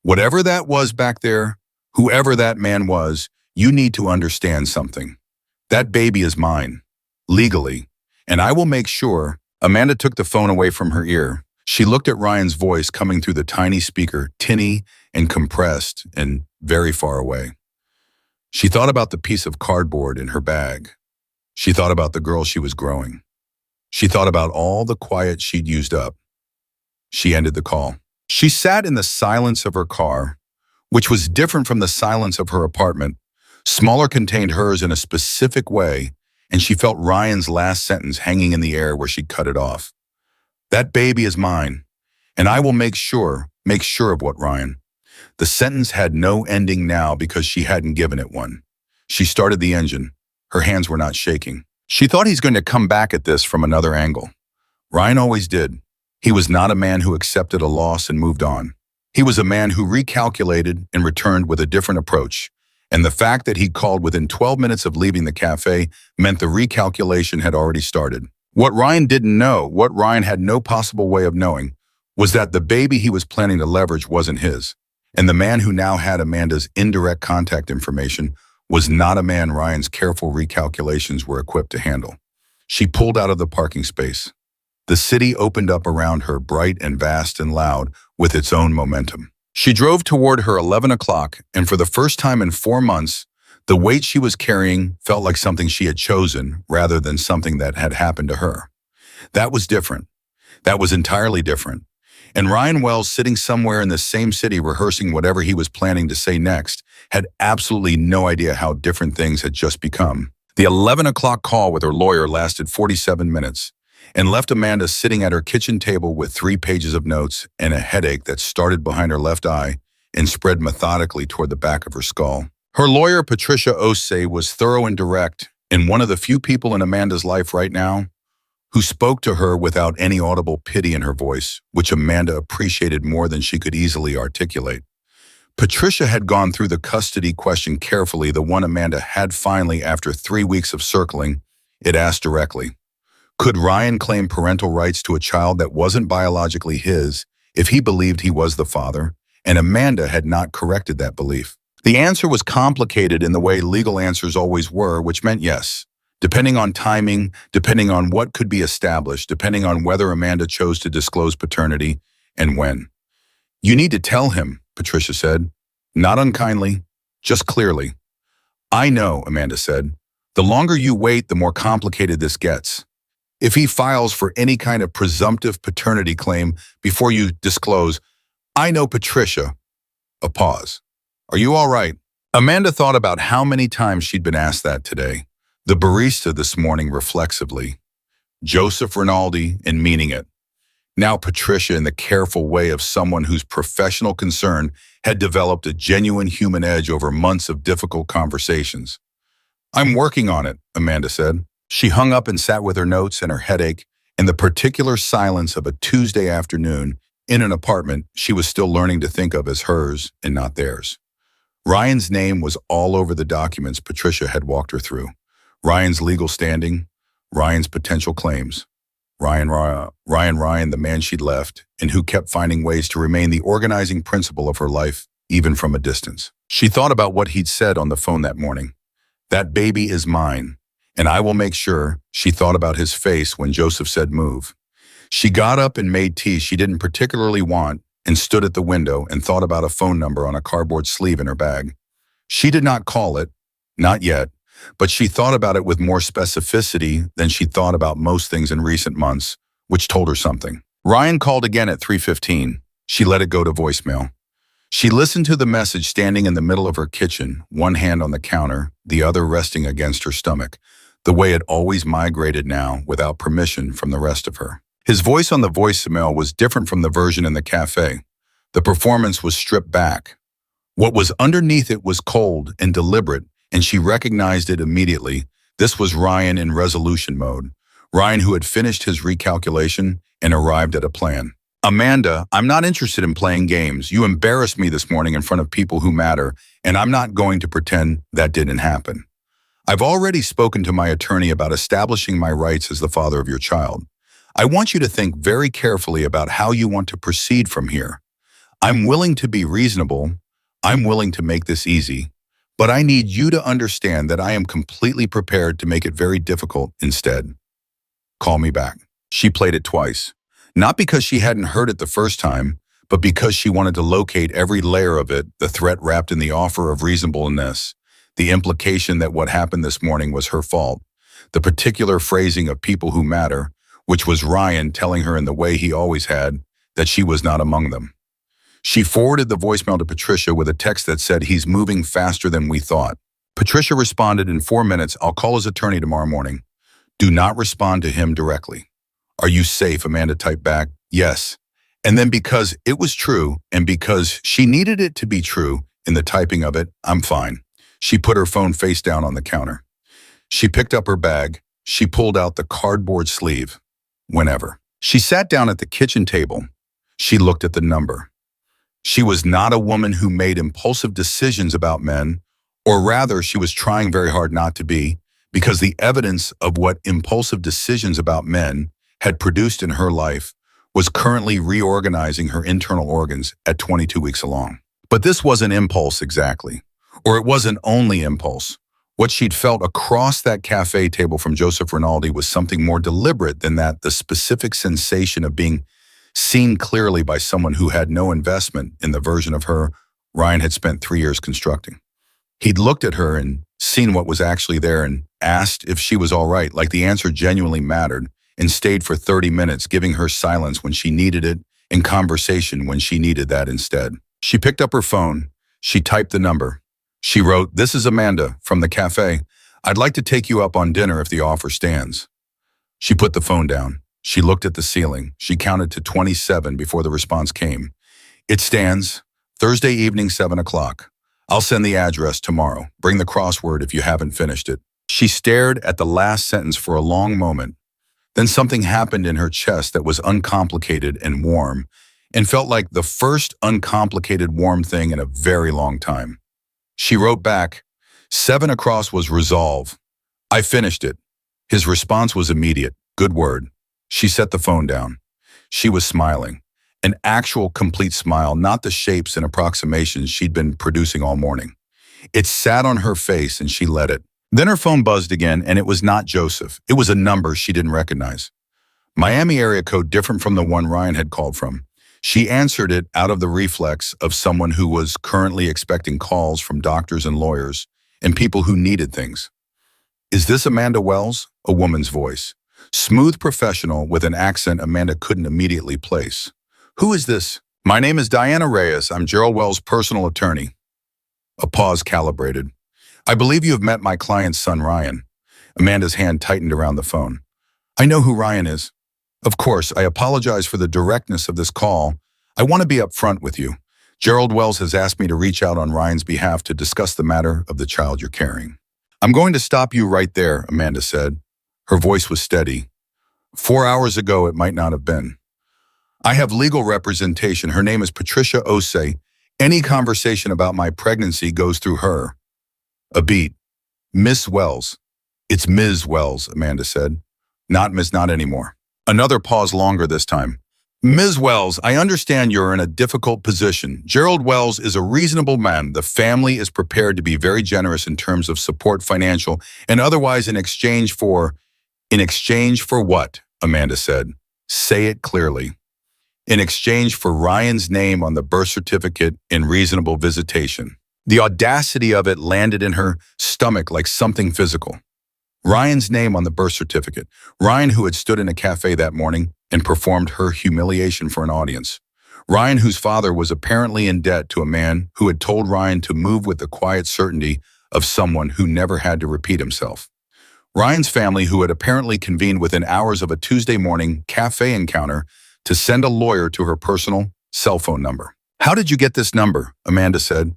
Whatever that was back there, whoever that man was, you need to understand something. That baby is mine, legally, and I will make sure. Amanda took the phone away from her ear. She looked at Ryan's voice coming through the tiny speaker, tinny and compressed and very far away. She thought about the piece of cardboard in her bag. She thought about the girl she was growing. She thought about all the quiet she'd used up. She ended the call. She sat in the silence of her car, which was different from the silence of her apartment. Smaller, contained hers in a specific way, and she felt Ryan's last sentence hanging in the air where she'd cut it off. That baby is mine, and I will make sure of what, Ryan. The sentence had no ending now because she hadn't given it one. She started the engine. Her hands were not shaking. She thought he's going to come back at this from another angle. Ryan always did. He was not a man who accepted a loss and moved on. He was a man who recalculated and returned with a different approach. And the fact that he called within 12 minutes of leaving the cafe meant the recalculation had already started. What Ryan didn't know, what Ryan had no possible way of knowing, was that the baby he was planning to leverage wasn't his. And the man who now had Amanda's indirect contact information was not a man Ryan's careful recalculations were equipped to handle. She pulled out of the parking space. The city opened up around her, bright and vast and loud, with its own momentum. She drove toward her 11 o'clock, and for the first time in 4 months, the weight she was carrying felt like something she had chosen rather than something that had happened to her. That was different. That was entirely different. And Ryan Wells, sitting somewhere in the same city rehearsing whatever he was planning to say next, had absolutely no idea how different things had just become. The 11 o'clock call with her lawyer lasted 47 minutes. And left Amanda sitting at her kitchen table with 3 pages of notes and a headache that started behind her left eye and spread methodically toward the back of her skull. Her lawyer, Patricia Osei, was thorough and direct, and one of the few people in Amanda's life right now who spoke to her without any audible pity in her voice, which Amanda appreciated more than she could easily articulate. Patricia had gone through the custody question carefully, the one Amanda had finally, after 3 weeks of circling, it asked directly. Could Ryan claim parental rights to a child that wasn't biologically his if he believed he was the father? And Amanda had not corrected that belief. The answer was complicated in the way legal answers always were, which meant yes. Depending on timing, depending on what could be established, depending on whether Amanda chose to disclose paternity and when. You need to tell him, Patricia said. Not unkindly, just clearly. I know, Amanda said. The longer you wait, the more complicated this gets. If he files for any kind of presumptive paternity claim before you disclose, I know Patricia. A pause. Are you all right? Amanda thought about how many times she'd been asked that today. The barista this morning reflexively. Joseph Rinaldi and meaning it. Now Patricia in the careful way of someone whose professional concern had developed a genuine human edge over months of difficult conversations. I'm working on it, Amanda said. She hung up and sat with her notes and her headache in the particular silence of a Tuesday afternoon in an apartment she was still learning to think of as hers and not theirs. Ryan's name was all over the documents Patricia had walked her through. Ryan's legal standing, Ryan's potential claims. Ryan, the man she'd left, and who kept finding ways to remain the organizing principle of her life, even from a distance. She thought about what he'd said on the phone that morning. That baby is mine. And I will make sure. She thought about his face when Joseph said move. She got up and made tea she didn't particularly want and stood at the window and thought about a phone number on a cardboard sleeve in her bag. She did not call it, not yet, but she thought about it with more specificity than she thought about most things in recent months, which told her something. Ryan called again at 3:15. She let it go to voicemail. She listened to the message standing in the middle of her kitchen, one hand on the counter, the other resting against her stomach. the way it always migrated now without permission from the rest of her. His voice on the voicemail was different from the version in the cafe. The performance was stripped back. What was underneath it was cold and deliberate, and she recognized it immediately. This was Ryan in resolution mode. Ryan who had finished his recalculation and arrived at a plan. Amanda, I'm not interested in playing games. You embarrassed me this morning in front of people who matter, and I'm not going to pretend that didn't happen. I've already spoken to my attorney about establishing my rights as the father of your child. I want you to think very carefully about how you want to proceed from here. I'm willing to be reasonable. I'm willing to make this easy. But I need you to understand that I am completely prepared to make it very difficult instead. Call me back. She played it twice. Not because she hadn't heard it the first time, but because she wanted to locate every layer of it, the threat wrapped in the offer of reasonableness, the implication that what happened this morning was her fault, the particular phrasing of people who matter, which was Ryan telling her in the way he always had, that she was not among them. She forwarded the voicemail to Patricia with a text that said, "He's moving faster than we thought." Patricia responded, "In 4 minutes, I'll call his attorney tomorrow morning. Do not respond to him directly." "Are you safe?" Amanda typed back. "Yes." And then because it was true, and because she needed it to be true in the typing of it, "I'm fine." She put her phone face down on the counter. She picked up her bag. She pulled out the cardboard sleeve. Whenever. She sat down at the kitchen table. She looked at the number. She was not a woman who made impulsive decisions about men, or rather, she was trying very hard not to be, because the evidence of what impulsive decisions about men had produced in her life was currently reorganizing her internal organs at 22 weeks along. But this wasn't impulse exactly, or it wasn't only impulse. What she'd felt across that cafe table from Joseph Rinaldi was something more deliberate than that, the specific sensation of being seen clearly by someone who had no investment in the version of her Ryan had spent 3 years constructing. He'd looked at her and seen what was actually there and asked if she was all right, like the answer genuinely mattered, and stayed for 30 minutes, giving her silence when she needed it and conversation when she needed that instead. She picked up her phone. She typed the number. She wrote, "This is Amanda from the cafe. I'd like to take you up on dinner if the offer stands." She put the phone down. She looked at the ceiling. She counted to 27 before the response came. "It stands. Thursday evening, 7 o'clock. I'll send the address tomorrow. Bring the crossword if you haven't finished it." She stared at the last sentence for a long moment. Then something happened in her chest that was uncomplicated and warm, and felt like the first uncomplicated warm thing in a very long time. She wrote back, 7 across was resolve. I finished it. His response was immediate. Good word. She set the phone down. She was smiling. An actual complete smile, not the shapes and approximations she'd been producing all morning. It sat on her face and she let it. Then her phone buzzed again, and it was not Joseph. It was a number she didn't recognize. Miami area code different from the one Ryan had called from. She answered it out of the reflex of someone who was currently expecting calls from doctors and lawyers and people who needed things. "Is this Amanda Wells?" A woman's voice. Smooth professional with an accent Amanda couldn't immediately place. "Who is this?" "My name is Diana Reyes. I'm Gerald Wells' personal attorney." A pause calibrated. "I believe you have met my client's son, Ryan." Amanda's hand tightened around the phone. "I know who Ryan is." "Of course, I apologize for the directness of this call. I want to be upfront with you. Gerald Wells has asked me to reach out on Ryan's behalf to discuss the matter of the child you're carrying." "I'm going to stop you right there," Amanda said. Her voice was steady. 4 hours ago, it might not have been. "I have legal representation. Her name is Patricia Osei. Any conversation about my pregnancy goes through her." A beat. "Miss Wells." "It's Ms. Wells," Amanda said. "Not Miss, not anymore." Another pause, longer this time. "Ms. Wells, I understand you're in a difficult position. Gerald Wells is a reasonable man. The family is prepared to be very generous in terms of support, financial and otherwise, in exchange for..." "In exchange for what?" Amanda said. "Say it clearly." "In exchange for Ryan's name on the birth certificate in reasonable visitation." The audacity of it landed in her stomach like something physical. Ryan's name on the birth certificate. Ryan, who had stood in a cafe that morning and performed her humiliation for an audience. Ryan, whose father was apparently in debt to a man who had told Ryan to move with the quiet certainty of someone who never had to repeat himself. Ryan's family, who had apparently convened within hours of a Tuesday morning cafe encounter to send a lawyer to her personal cell phone number. How did you get this number? Amanda said.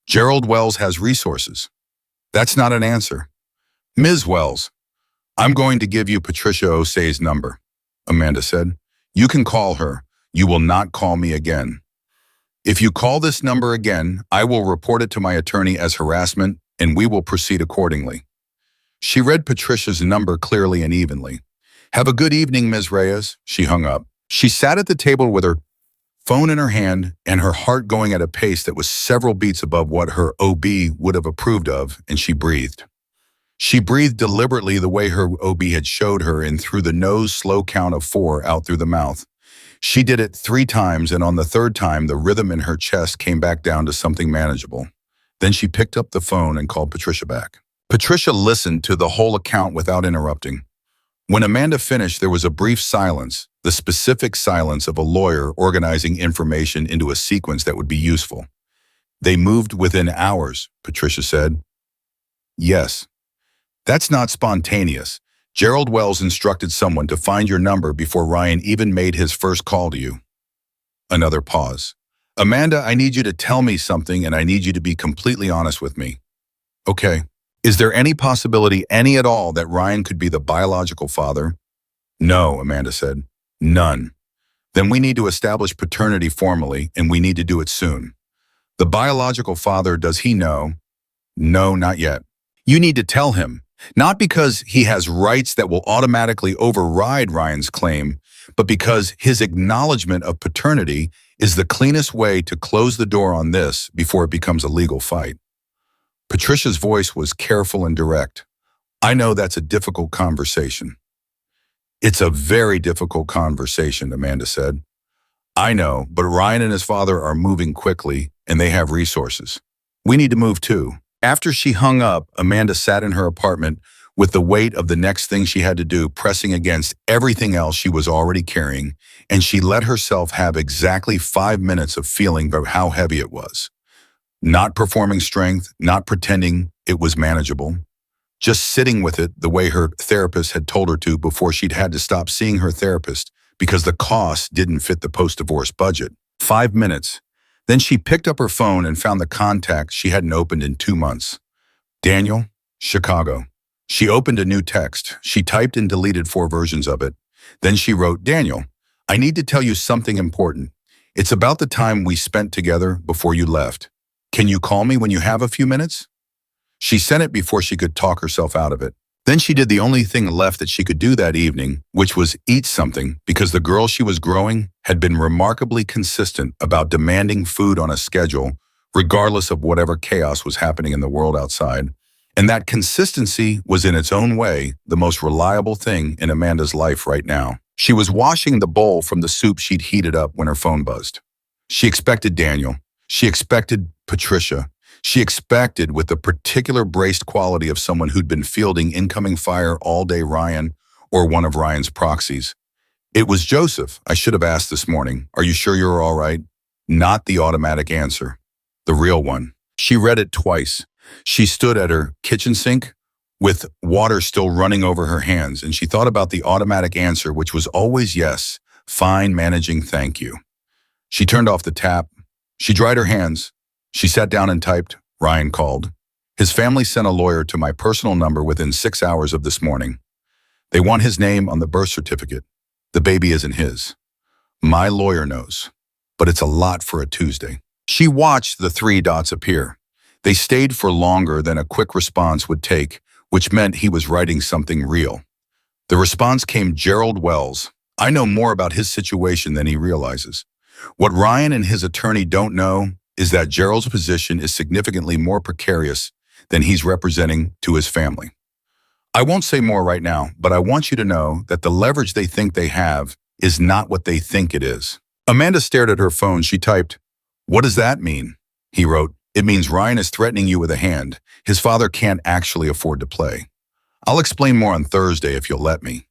Gerald Wells has resources. That's not an answer. Ms. Wells, I'm going to give you Patricia Osei's number, Amanda said. You can call her. You will not call me again. If you call this number again, I will report it to my attorney as harassment, and we will proceed accordingly. She read Patricia's number clearly and evenly. Have a good evening, Ms. Reyes. She hung up. She sat at the table with her phone in her hand and her heart going at a pace that was several beats above what her OB would have approved of, and she breathed. She breathed deliberately the way her OB had showed her, in through the nose, slow count of 4 out through the mouth. She did it 3 times, and on the 3rd time, the rhythm in her chest came back down to something manageable. Then she picked up the phone and called Patricia back. Patricia listened to the whole account without interrupting. When Amanda finished, there was a brief silence, the specific silence of a lawyer organizing information into a sequence that would be useful. They moved within hours, Patricia said. Yes. That's not spontaneous. Gerald Wells instructed someone to find your number before Ryan even made his first call to you. Another pause. Amanda, I need you to tell me something, and I need you to be completely honest with me. Okay. Is there any possibility, any at all, that Ryan could be the biological father? No, Amanda said. None. Then we need to establish paternity formally, and we need to do it soon. The biological father, does he know? No, not yet. You need to tell him, not because he has rights that will automatically override Ryan's claim, but because his acknowledgement of paternity is the cleanest way to close the door on this before it becomes a legal fight. Patricia's voice was careful and direct. I know that's a difficult conversation. It's a very difficult conversation, Amanda said. I know, but Ryan and his father are moving quickly, and they have resources. We need to move too. After she hung up, Amanda sat in her apartment with the weight of the next thing she had to do pressing against everything else she was already carrying, and she let herself have exactly 5 minutes of feeling about how heavy it was. Not performing strength, not pretending it was manageable. Just sitting with it the way her therapist had told her to before she'd had to stop seeing her therapist because the costs didn't fit the post-divorce budget. 5 minutes. Then she picked up her phone and found the contact she hadn't opened in 2 months. Daniel, Chicago. She opened a new text. She typed and deleted 4 versions of it. Then she wrote, Daniel, I need to tell you something important. It's about the time we spent together before you left. Can you call me when you have a few minutes? She sent it before she could talk herself out of it. Then she did the only thing left that she could do that evening, which was eat something, because the girl she was growing had been remarkably consistent about demanding food on a schedule, regardless of whatever chaos was happening in the world outside. And that consistency was in its own way the most reliable thing in Amanda's life right now. She was washing the bowl from the soup she'd heated up when her phone buzzed. She expected Daniel. She expected Patricia. She expected, with the particular braced quality of someone who'd been fielding incoming fire all day, Ryan or one of Ryan's proxies. It was Joseph. I should have asked this morning. Are you sure you're all right? Not the automatic answer. The real one. She read it twice. She stood at her kitchen sink with water still running over her hands, and she thought about the automatic answer, which was always yes, fine, managing, thank you. She turned off the tap. She dried her hands. She sat down and typed, Ryan called. His family sent a lawyer to my personal number within 6 hours of this morning. They want his name on the birth certificate. The baby isn't his. My lawyer knows, but it's a lot for a Tuesday. She watched the 3 dots appear. They stayed for longer than a quick response would take, which meant he was writing something real. The response came, Gerald Wells. I know more about his situation than he realizes. What Ryan and his attorney don't know is that Gerald's position is significantly more precarious than he's representing to his family. I won't say more right now, but I want you to know that the leverage they think they have is not what they think it is. Amanda stared at her phone. She typed, What does that mean? He wrote, It means Ryan is threatening you with a hand. His father can't actually afford to play. I'll explain more on Thursday if you'll let me.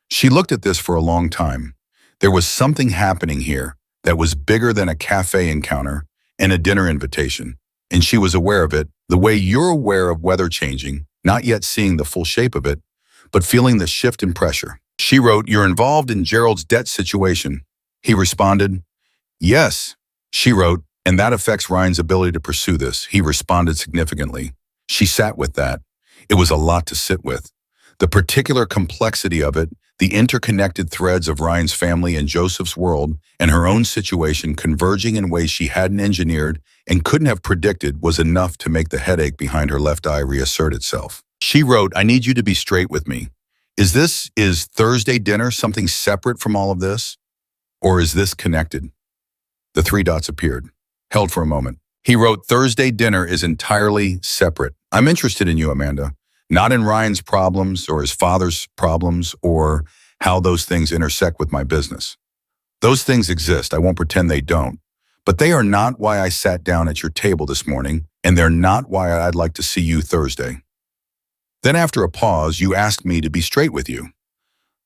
She looked at this for a long time. There was something happening here that was bigger than a cafe encounter and a dinner invitation, and she was aware of it the way you're aware of weather changing not yet seeing the full shape of it, but feeling the shift in pressure. She wrote, "You're involved in Gerald's debt situation." He responded, "Yes." She wrote, "And that affects Ryan's ability to pursue this." He responded significantly. She sat with that. It was a lot to sit with. The particular complexity of it, the interconnected threads of Ryan's family and Joseph's world, and her own situation converging in ways she hadn't engineered and couldn't have predicted, was enough to make the headache behind her left eye reassert itself. She wrote, "I need you to be straight with me. Is Thursday dinner something separate from all of this? Or is this connected?" The three dots appeared, held for a moment. He wrote, "Thursday dinner is entirely separate. I'm interested in you, Amanda. Not in Ryan's problems or his father's problems or how those things intersect with my business. Those things exist, I won't pretend they don't. But they are not why I sat down at your table this morning, and they're not why I'd like to see you Thursday." Then after a pause, "You asked me to be straight with you.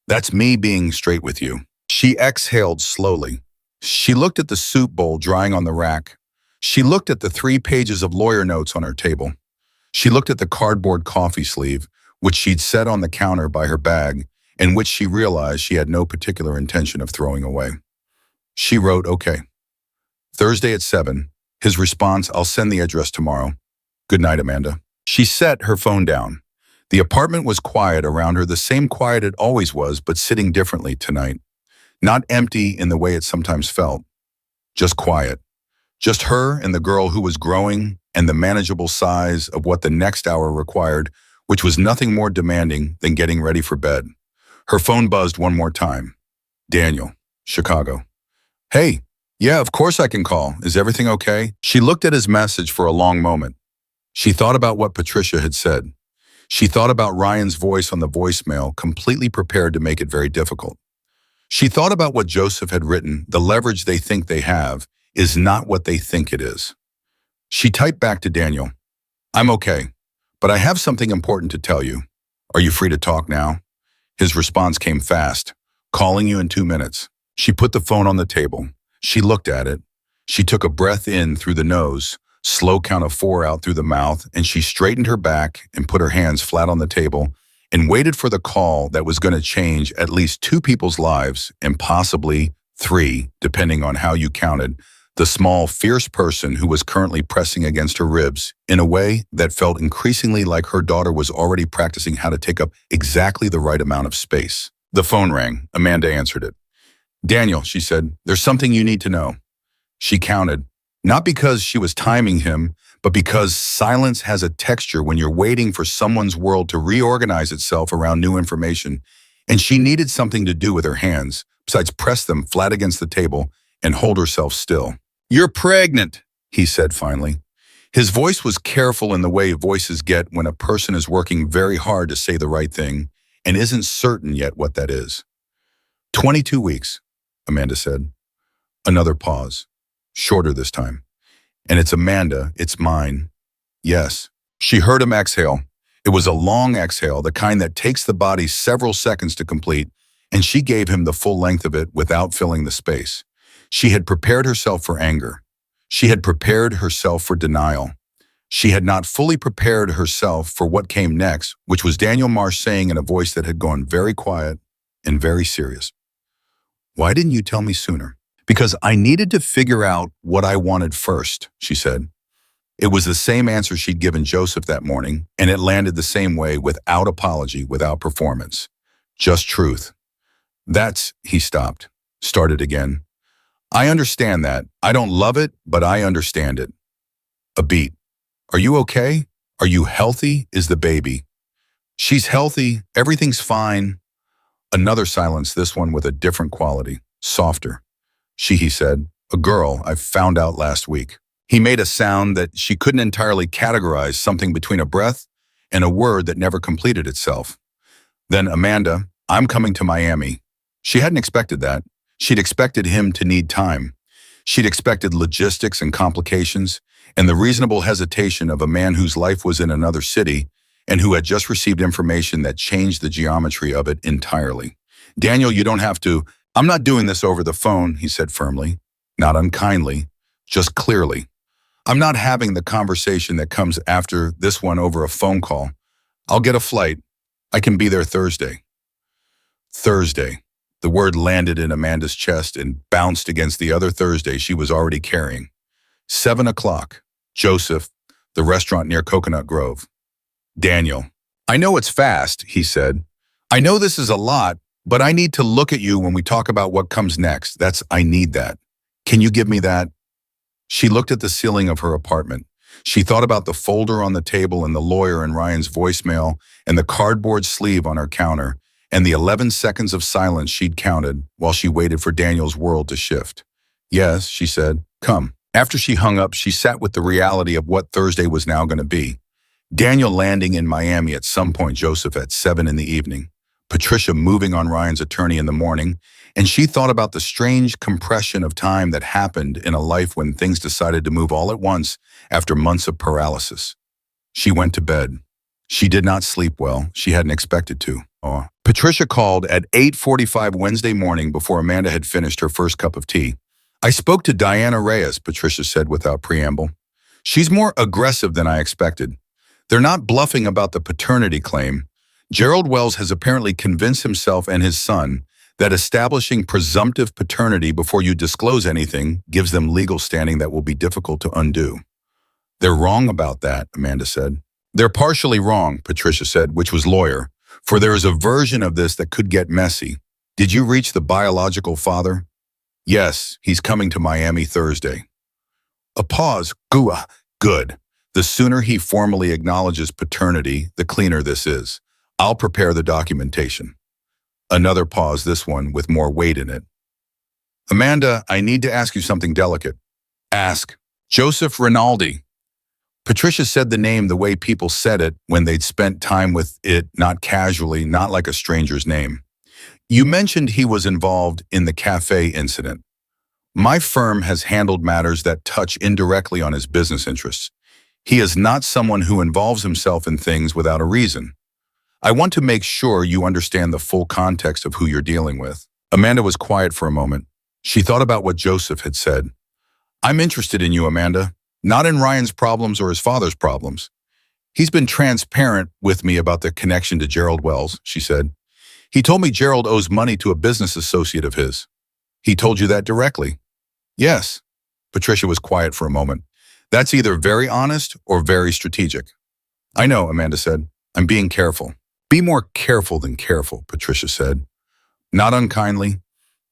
That's me being straight with you." She exhaled slowly. She looked at the soup bowl drying on the rack. She looked at the 3 pages of lawyer notes on her table. She looked at the cardboard coffee sleeve, which she'd set on the counter by her bag, and which she realized she had no particular intention of throwing away. She wrote, "Okay. Thursday at 7. His response, "I'll send the address tomorrow. Good night, Amanda." She set her phone down. The apartment was quiet around her, the same quiet it always was, but sitting differently tonight. Not empty in the way it sometimes felt. Just quiet. Just her and the girl who was growing, and the manageable size of what the next hour required, which was nothing more demanding than getting ready for bed. Her phone buzzed one more time. "Daniel, Chicago." "Hey, yeah, of course I can call. Is everything okay?" She looked at his message for a long moment. She thought about what Patricia had said. She thought about Ryan's voice on the voicemail, completely prepared to make it very difficult. She thought about what Joseph had written, "The leverage they think they have is not what they think it is." She typed back to Daniel, "I'm okay, but I have something important to tell you. Are you free to talk now?" His response came fast, "Calling you in 2 minutes." She put the phone on the table. She looked at it. She took a breath in through the nose, slow count of 4 out through the mouth, and she straightened her back and put her hands flat on the table and waited for the call that was going to change at least 2 people's lives, and possibly 3, depending on how you counted, the small, fierce person who was currently pressing against her ribs in a way that felt increasingly like her daughter was already practicing how to take up exactly the right amount of space. The phone rang. Amanda answered it. "Daniel," she said, "there's something you need to know." She counted, not because she was timing him, but because silence has a texture when you're waiting for someone's world to reorganize itself around new information, and she needed something to do with her hands, besides press them flat against the table and hold herself still. "You're pregnant," he said finally. His voice was careful in the way voices get when a person is working very hard to say the right thing and isn't certain yet what that is. 22 weeks, Amanda said. Another pause, shorter this time. "And it's Amanda, it's mine." "Yes." She heard him exhale. It was a long exhale, the kind that takes the body several seconds to complete, and she gave him the full length of it without filling the space. She had prepared herself for anger. She had prepared herself for denial. She had not fully prepared herself for what came next, which was Daniel Marsh saying in a voice that had gone very quiet and very serious, "Why didn't you tell me sooner?" "Because I needed to figure out what I wanted first," she said. It was the same answer she'd given Joseph that morning, and it landed the same way, without apology, without performance. Just truth. He stopped, started again. "I understand that. I don't love it, but I understand it." A beat. "Are you okay? Are you healthy? Is the baby?" "She's healthy. Everything's fine." Another silence, this one with a different quality, softer. He said, "A girl I found out last week." He made a sound that she couldn't entirely categorize, something between a breath and a word that never completed itself. Then, "Amanda, I'm coming to Miami." She hadn't expected that. She'd expected him to need time. She'd expected logistics and complications, and the reasonable hesitation of a man whose life was in another city and who had just received information that changed the geometry of it entirely. "Daniel, you don't have to. I'm not doing this over the phone," he said firmly, not unkindly, just clearly. "I'm not having the conversation that comes after this one over a phone call. I'll get a flight. I can be there Thursday. Thursday. The word landed in Amanda's chest and bounced against the other Thursday she was already carrying. 7 o'clock. Joseph, the restaurant near Coconut Grove. Daniel. I know it's fast, he said. I know this is a lot, but I need to look at you when we talk about what comes next. I need that. Can you give me that? She looked at the ceiling of her apartment. She thought about the folder on the table and the lawyer and Ryan's voicemail and the cardboard sleeve on her counter and the 11 seconds of silence she'd counted while she waited for Daniel's world to shift. Yes, she said, come. After she hung up, she sat with the reality of what Thursday was now going to be. Daniel landing in Miami at some point, Joseph at 7 in the evening, Patricia moving on Ryan's attorney in the morning, and she thought about the strange compression of time that happened in a life when things decided to move all at once after months of paralysis. She went to bed. She did not sleep well. She hadn't expected to. Patricia called at 8:45 Wednesday morning before Amanda had finished her first cup of tea. I spoke to Diana Reyes, Patricia said without preamble. She's more aggressive than I expected. They're not bluffing about the paternity claim. Gerald Wells has apparently convinced himself and his son that establishing presumptive paternity before you disclose anything gives them legal standing that will be difficult to undo. They're wrong about that, Amanda said. They're partially wrong, Patricia said, which was lawyer, for there is a version of this that could get messy. Did you reach the biological father? Yes, he's coming to Miami Thursday. A pause. Good. The sooner he formally acknowledges paternity, the cleaner this is. I'll prepare the documentation. Another pause, this one with more weight in it. Amanda, I need to ask you something delicate. Ask. Joseph Rinaldi. Patricia said the name the way people said it when they'd spent time with it, not casually, not like a stranger's name. You mentioned he was involved in the cafe incident. My firm has handled matters that touch indirectly on his business interests. He is not someone who involves himself in things without a reason. I want to make sure you understand the full context of who you're dealing with. Amanda was quiet for a moment. She thought about what Joseph had said. I'm interested in you, Amanda, not in Ryan's problems or his father's problems. He's been transparent with me about the connection to Gerald Wells, she said. He told me Gerald owes money to a business associate of his. He told you that directly? Yes. Patricia was quiet for a moment. That's either very honest or very strategic. I know, Amanda said. I'm being careful. Be more careful than careful, Patricia said. Not unkindly.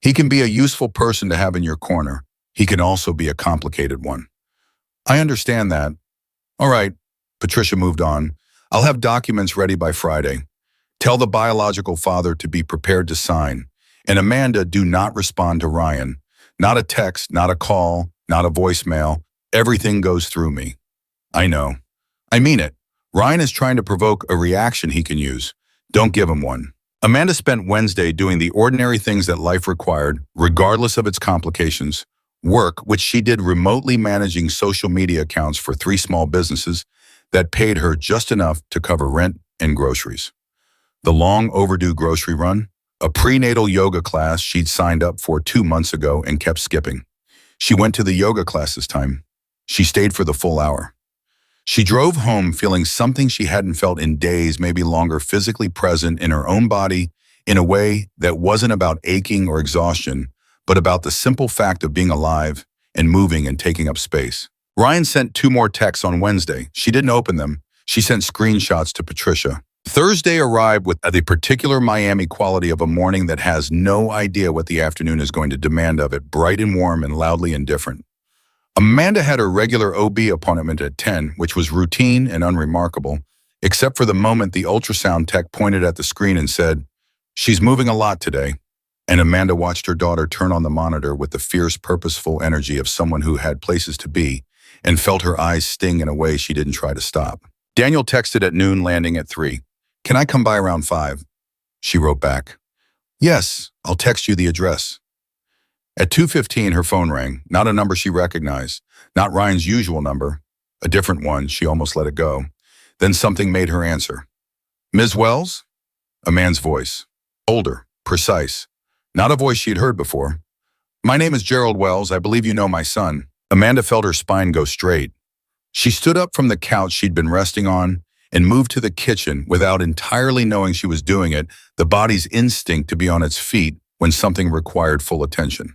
He can be a useful person to have in your corner. He can also be a complicated one. I understand that. All right, Patricia moved on. I'll have documents ready by Friday. Tell the biological father to be prepared to sign. And Amanda, do not respond to Ryan. Not a text, not a call, not a voicemail. Everything goes through me. I know. I mean it. Ryan is trying to provoke a reaction he can use. Don't give him one. Amanda spent Wednesday doing the ordinary things that life required, regardless of its complications. Work, which she did remotely managing social media accounts for 3 small businesses that paid her just enough to cover rent and groceries. The long overdue grocery run, a prenatal yoga class she'd signed up for 2 months ago and kept skipping. She went to the yoga class this time. She stayed for the full hour. She drove home feeling something she hadn't felt in days, maybe longer, physically present in her own body in a way that wasn't about aching or exhaustion, but about the simple fact of being alive and moving and taking up space. Ryan sent 2 more texts on Wednesday. She didn't open them. She sent screenshots to Patricia. Thursday arrived with the particular Miami quality of a morning that has no idea what the afternoon is going to demand of it, bright and warm and loudly indifferent. Amanda had her regular OB appointment at 10, which was routine and unremarkable, except for the moment the ultrasound tech pointed at the screen and said, "She's moving a lot today." And Amanda watched her daughter turn on the monitor with the fierce, purposeful energy of someone who had places to be and felt her eyes sting in a way she didn't try to stop. Daniel texted at noon, landing at 3. "Can I come by around 5? She wrote back, "Yes, I'll text you the address." At 2:15, her phone rang, not a number she recognized, not Ryan's usual number, a different one. She almost let it go. Then something made her answer. "Ms. Wells?" A man's voice. Older, precise. Not a voice she'd heard before. "My name is Gerald Wells. I believe you know my son." Amanda felt her spine go straight. She stood up from the couch she'd been resting on and moved to the kitchen without entirely knowing she was doing it, the body's instinct to be on its feet when something required full attention.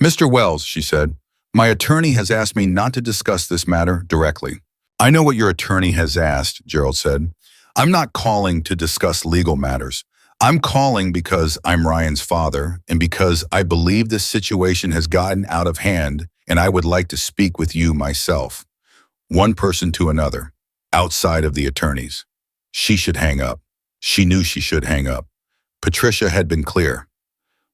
"Mr. Wells," she said, "my attorney has asked me not to discuss this matter directly." "I know what your attorney has asked," Gerald said. "I'm not calling to discuss legal matters. I'm calling because I'm Ryan's father and because I believe this situation has gotten out of hand and I would like to speak with you myself." One person to another, outside of the attorneys. She should hang up. She knew she should hang up. Patricia had been clear.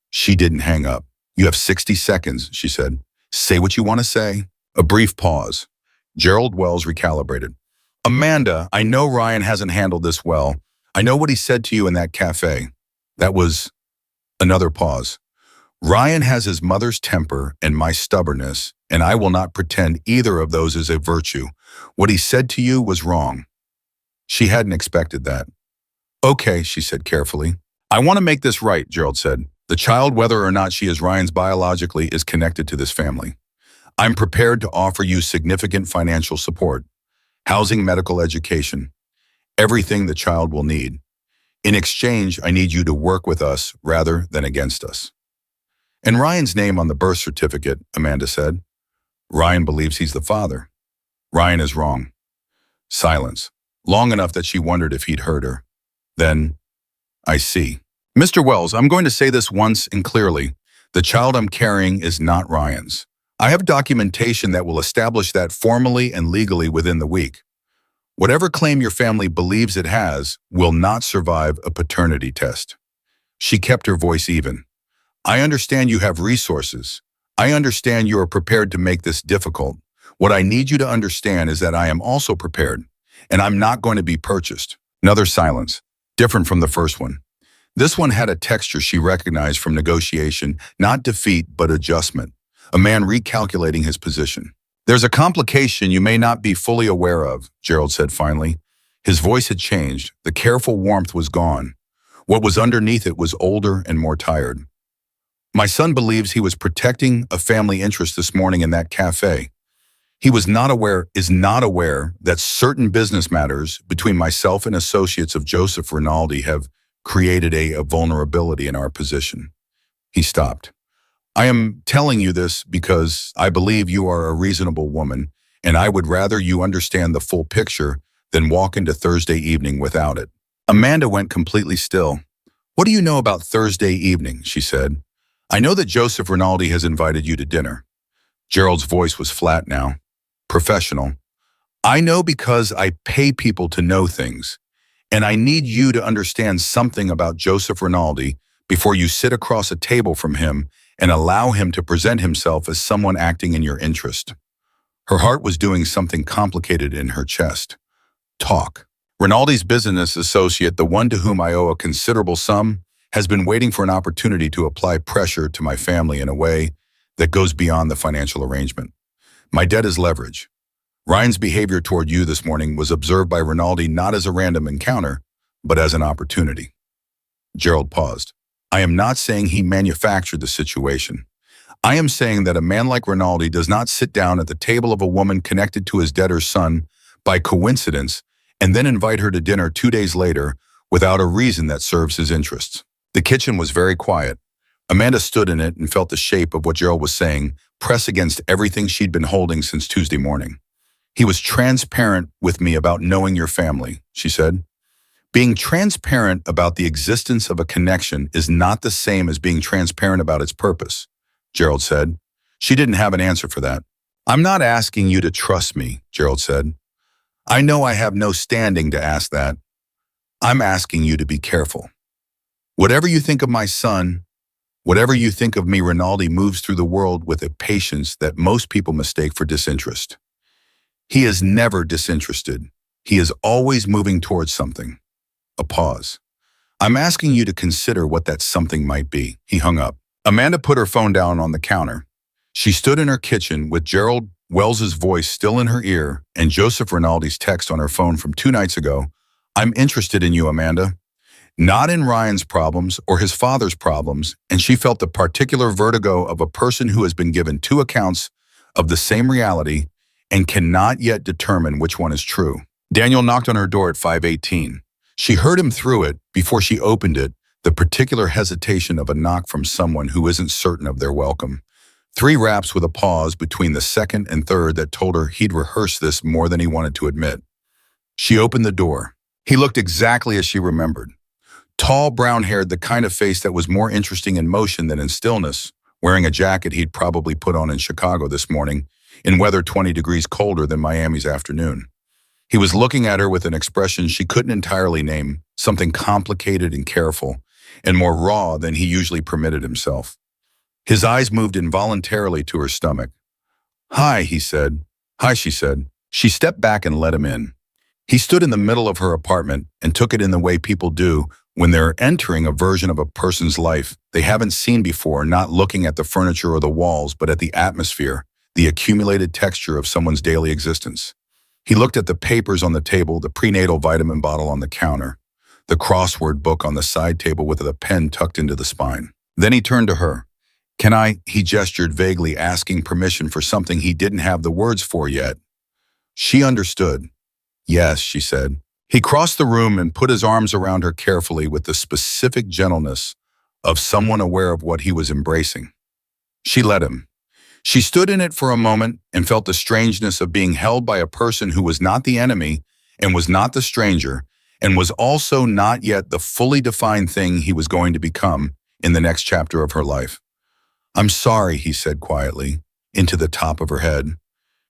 She didn't hang up. "You have 60 seconds, she said. "Say what you want to say." A brief pause. Gerald Wells recalibrated. "Amanda, I know Ryan hasn't handled this well. I know what he said to you in that cafe." That was another pause. "Ryan has his mother's temper and my stubbornness, and I will not pretend either of those is a virtue. What he said to you was wrong." She hadn't expected that. "Okay," she said carefully. "I want to make this right," Gerald said. "The child, whether or not she is Ryan's biologically, is connected to this family. I'm prepared to offer you significant financial support, housing, medical education, everything the child will need. In exchange, I need you to work with us rather than against us." "And Ryan's name on the birth certificate," Amanda said. "Ryan believes he's the father." "Ryan is wrong." Silence, long enough that she wondered if he'd heard her. Then, "I see. Mr. Wells, I'm going to say this once and clearly. The child I'm carrying is not Ryan's. I have documentation that will establish that formally and legally within the week. Whatever claim your family believes it has will not survive a paternity test." She kept her voice even. "I understand you have resources. I understand you are prepared to make this difficult. What I need you to understand is that I am also prepared, and I'm not going to be purchased." Another silence, different from the first one. This one had a texture she recognized from negotiation, not defeat, but adjustment. A man recalculating his position. "There's a complication you may not be fully aware of," Gerald said finally. His voice had changed. The careful warmth was gone. What was underneath it was older and more tired. "My son believes he was protecting a family interest this morning in that cafe. He is not aware that certain business matters between myself and associates of Joseph Rinaldi have created a vulnerability in our position." He stopped. "I am telling you this because I believe you are a reasonable woman, and I would rather you understand the full picture than walk into Thursday evening without it." Amanda went completely still. "What do you know about Thursday evening?" she said. "I know that Joseph Rinaldi has invited you to dinner." Gerald's voice was flat now. Professional. "I know because I pay people to know things, and I need you to understand something about Joseph Rinaldi before you sit across a table from him and allow him to present himself as someone acting in your interest." Her heart was doing something complicated in her chest. "Talk." "Rinaldi's business associate, the one to whom I owe a considerable sum, has been waiting for an opportunity to apply pressure to my family in a way that goes beyond the financial arrangement. My debt is leverage. Ryan's behavior toward you this morning was observed by Rinaldi not as a random encounter, but as an opportunity." Gerald paused. "I am not saying he manufactured the situation. I am saying that a man like Rinaldi does not sit down at the table of a woman connected to his debtor's son by coincidence and then invite her to dinner 2 days later without a reason that serves his interests." The kitchen was very quiet. Amanda stood in it and felt the shape of what Gerald was saying press against everything she'd been holding since Tuesday morning. "He was transparent with me about knowing your family," she said. "Being transparent about the existence of a connection is not the same as being transparent about its purpose," Gerald said. She didn't have an answer for that. "I'm not asking you to trust me," Gerald said. "I know I have no standing to ask that. I'm asking you to be careful. Whatever you think of my son, whatever you think of me, Rinaldi moves through the world with a patience that most people mistake for disinterest. He is never disinterested. He is always moving towards something." A pause. "I'm asking you to consider what that something might be." He hung up. Amanda put her phone down on the counter. She stood in her kitchen with Gerald Wells's voice still in her ear and Joseph Rinaldi's text on her phone from 2 nights ago. "I'm interested in you, Amanda. Not in Ryan's problems or his father's problems," and she felt the particular vertigo of a person who has been given 2 accounts of the same reality and cannot yet determine which one is true. Daniel knocked on her door at 5:18. She heard him through it before she opened it, the particular hesitation of a knock from someone who isn't certain of their welcome. 3 raps with a pause between the second and third that told her he'd rehearsed this more than he wanted to admit. She opened the door. He looked exactly as she remembered. Tall, brown-haired, the kind of face that was more interesting in motion than in stillness, wearing a jacket he'd probably put on in Chicago this morning, in weather 20 degrees colder than Miami's afternoon. He was looking at her with an expression she couldn't entirely name, something complicated and careful, and more raw than he usually permitted himself. His eyes moved involuntarily to her stomach. "Hi," he said. "Hi," she said. She stepped back and let him in. He stood in the middle of her apartment and took it in the way people do when they're entering a version of a person's life they haven't seen before, not looking at the furniture or the walls, but at the atmosphere, the accumulated texture of someone's daily existence. He looked at the papers on the table, the prenatal vitamin bottle on the counter, the crossword book on the side table with a pen tucked into the spine. Then he turned to her. "Can I?" he gestured vaguely, asking permission for something he didn't have the words for yet. She understood. "Yes," she said. He crossed the room and put his arms around her carefully with the specific gentleness of someone aware of what he was embracing. She let him. She stood in it for a moment and felt the strangeness of being held by a person who was not the enemy and was not the stranger and was also not yet the fully defined thing he was going to become in the next chapter of her life. "I'm sorry," he said quietly, into the top of her head,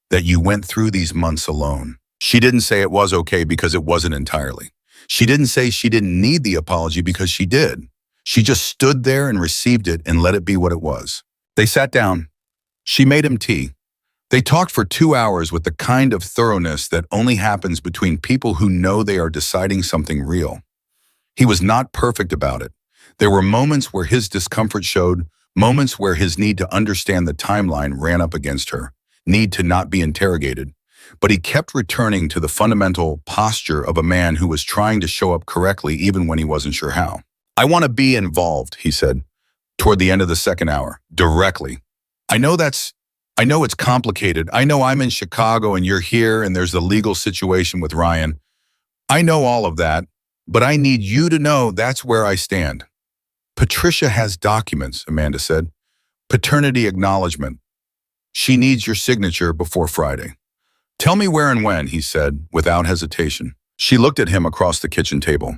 "that you went through these months alone." She didn't say it was okay because it wasn't entirely. She didn't say she didn't need the apology because she did. She just stood there and received it and let it be what it was. They sat down. She made him tea. They talked for 2 hours with the kind of thoroughness that only happens between people who know they are deciding something real. He was not perfect about it. There were moments where his discomfort showed, moments where his need to understand the timeline ran up against her, need to not be interrogated. But he kept returning to the fundamental posture of a man who was trying to show up correctly even when he wasn't sure how. "I want to be involved," he said, toward the end of the second hour, directly. I know it's complicated. I know I'm in Chicago and you're here and there's the legal situation with Ryan. I know all of that, but I need you to know that's where I stand." "Patricia has documents," Amanda said. "Paternity acknowledgement. She needs your signature before Friday." "Tell me where and when," he said, without hesitation. She looked at him across the kitchen table.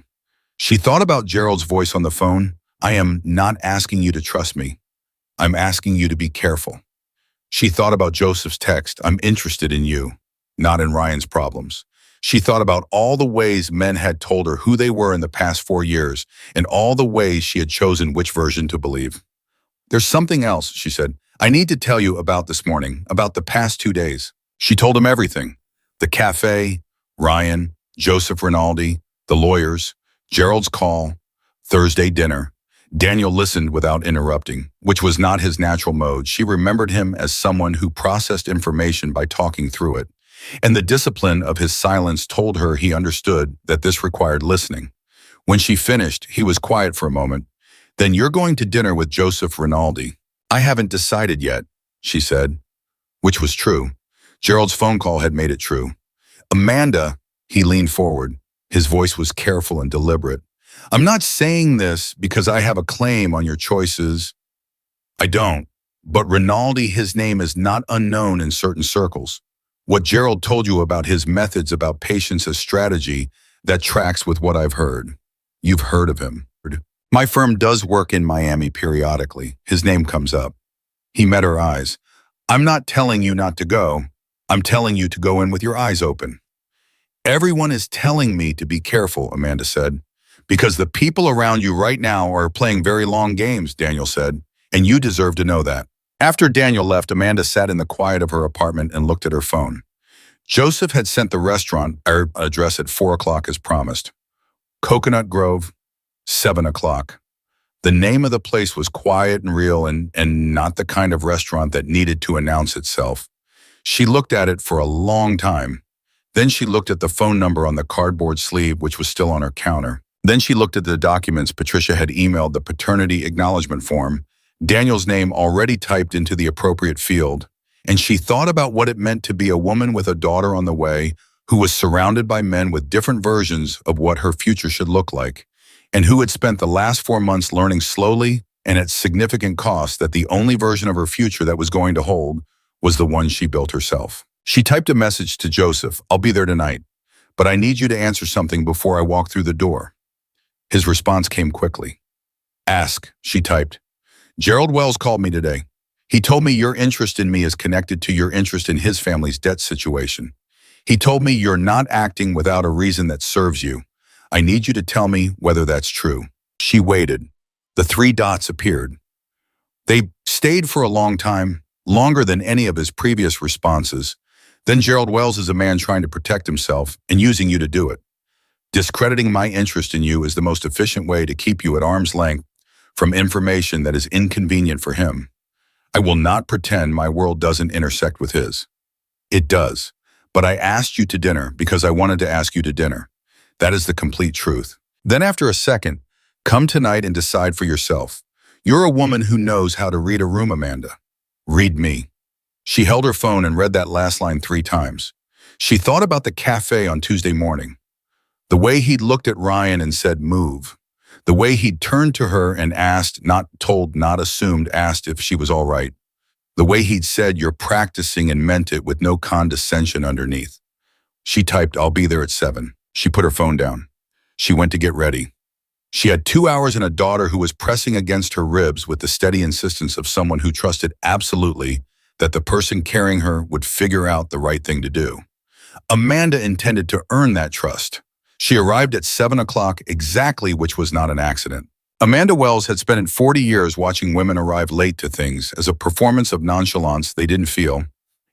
She thought about Gerald's voice on the phone. "I am not asking you to trust me. I'm asking you to be careful." She thought about Joseph's text, "I'm interested in you, not in Ryan's problems." She thought about all the ways men had told her who they were in the past 4 years, and all the ways she had chosen which version to believe. "There's something else," she said. "I need to tell you about this morning, about the past 2 days." She told him everything. The cafe, Ryan, Joseph Rinaldi, the lawyers, Gerald's call, Thursday dinner. Daniel listened without interrupting, which was not his natural mode. She remembered him as someone who processed information by talking through it, and the discipline of his silence told her he understood that this required listening. When she finished, he was quiet for a moment. "Then you're going to dinner with Joseph Rinaldi." "I haven't decided yet," she said, which was true. Gerald's phone call had made it true. "Amanda," he leaned forward. His voice was careful and deliberate. "I'm not saying this because I have a claim on your choices. I don't. But Rinaldi, his name is not unknown in certain circles. What Gerald told you about his methods, about patience as strategy, that tracks with what I've heard. You've heard of him. My firm does work in Miami periodically. His name comes up." He met her eyes. "I'm not telling you not to go. I'm telling you to go in with your eyes open." "Everyone is telling me to be careful," Amanda said. "Because the people around you right now are playing very long games," Daniel said, "and you deserve to know that." After Daniel left, Amanda sat in the quiet of her apartment and looked at her phone. Joseph had sent the restaurant address at 4 o'clock as promised. Coconut Grove, 7 o'clock. The name of the place was quiet and real and not the kind of restaurant that needed to announce itself. She looked at it for a long time. Then she looked at the phone number on the cardboard sleeve, which was still on her counter. Then she looked at the documents Patricia had emailed, the paternity acknowledgement form, Daniel's name already typed into the appropriate field, and she thought about what it meant to be a woman with a daughter on the way, who was surrounded by men with different versions of what her future should look like, and who had spent the last 4 months learning slowly and at significant cost that the only version of her future that was going to hold was the one she built herself. She typed a message to Joseph, "I'll be there tonight, but I need you to answer something before I walk through the door." His response came quickly. "Ask," she typed. "Gerald Wells called me today. He told me your interest in me is connected to your interest in his family's debt situation. He told me you're not acting without a reason that serves you. I need you to tell me whether that's true." She waited. The three dots appeared. They stayed for a long time, longer than any of his previous responses. "Then Gerald Wells is a man trying to protect himself and using you to do it. Discrediting my interest in you is the most efficient way to keep you at arm's length from information that is inconvenient for him. I will not pretend my world doesn't intersect with his. It does. But I asked you to dinner because I wanted to ask you to dinner. That is the complete truth." Then after a second, "Come tonight and decide for yourself. You're a woman who knows how to read a room, Amanda. Read me." She held her phone and read that last line 3 times. She thought about the cafe on Tuesday morning. The way he'd looked at Ryan and said, "Move." The way he'd turned to her and asked, not told, not assumed, asked if she was all right. The way he'd said, "You're practicing," and meant it with no condescension underneath. She typed, "I'll be there at 7. She put her phone down. She went to get ready. She had 2 hours and a daughter who was pressing against her ribs with the steady insistence of someone who trusted absolutely that the person carrying her would figure out the right thing to do. Amanda intended to earn that trust. She arrived at 7 o'clock exactly, which was not an accident. Amanda Wells had spent 40 years watching women arrive late to things as a performance of nonchalance they didn't feel,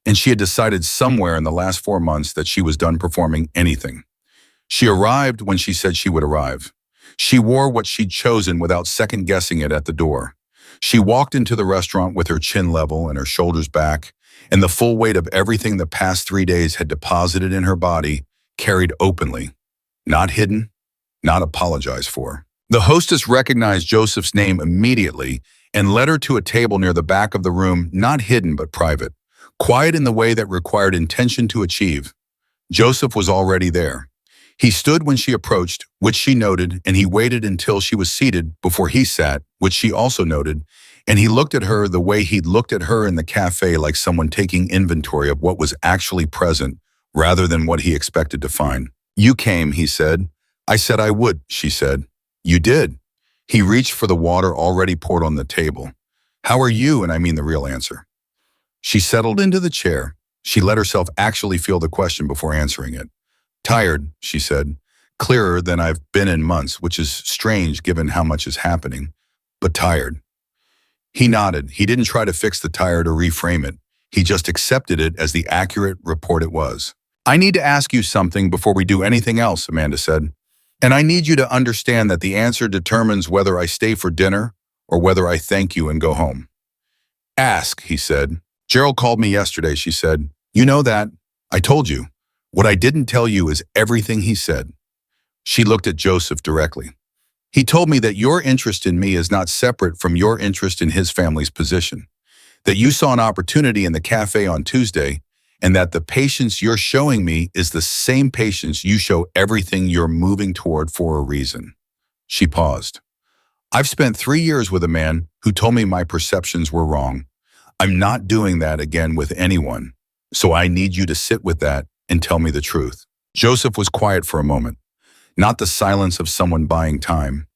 and she had decided somewhere in the last 4 months that she was done performing anything. She arrived when she said she would arrive. She wore what she'd chosen without second-guessing it at the door. She walked into the restaurant with her chin level and her shoulders back, and the full weight of everything the past 3 days had deposited in her body carried openly. Not hidden, not apologized for. The hostess recognized Joseph's name immediately and led her to a table near the back of the room, not hidden but private, quiet in the way that required intention to achieve. Joseph was already there. He stood when she approached, which she noted, and he waited until she was seated before he sat, which she also noted, and he looked at her the way he'd looked at her in the cafe, like someone taking inventory of what was actually present rather than what he expected to find. "You came," he said. "I said I would," she said. "You did." He reached for the water already poured on the table. "How are you?" And I mean the real answer. She settled into the chair. She let herself actually feel the question before answering it. "Tired," she said, "clearer than I've been in months, which is strange given how much is happening, but tired." He nodded. He didn't try to fix the tired or reframe it. He just accepted it as the accurate report it was. "I need to ask you something before we do anything else," Amanda said. "And I need you to understand that the answer determines whether I stay for dinner or whether I thank you and go home." "Ask," he said. "Gerald called me yesterday," she said. "You know that. I told you. What I didn't tell you is everything he said." She looked at Joseph directly. "He told me that your interest in me is not separate from your interest in his family's position, that you saw an opportunity in the cafe on Tuesday, and that the patience you're showing me is the same patience you show everything you're moving toward for a reason." She paused. "I've spent 3 years with a man who told me my perceptions were wrong. I'm not doing that again with anyone, so I need you to sit with that and tell me the truth." Joseph was quiet for a moment. Not the silence of someone buying time.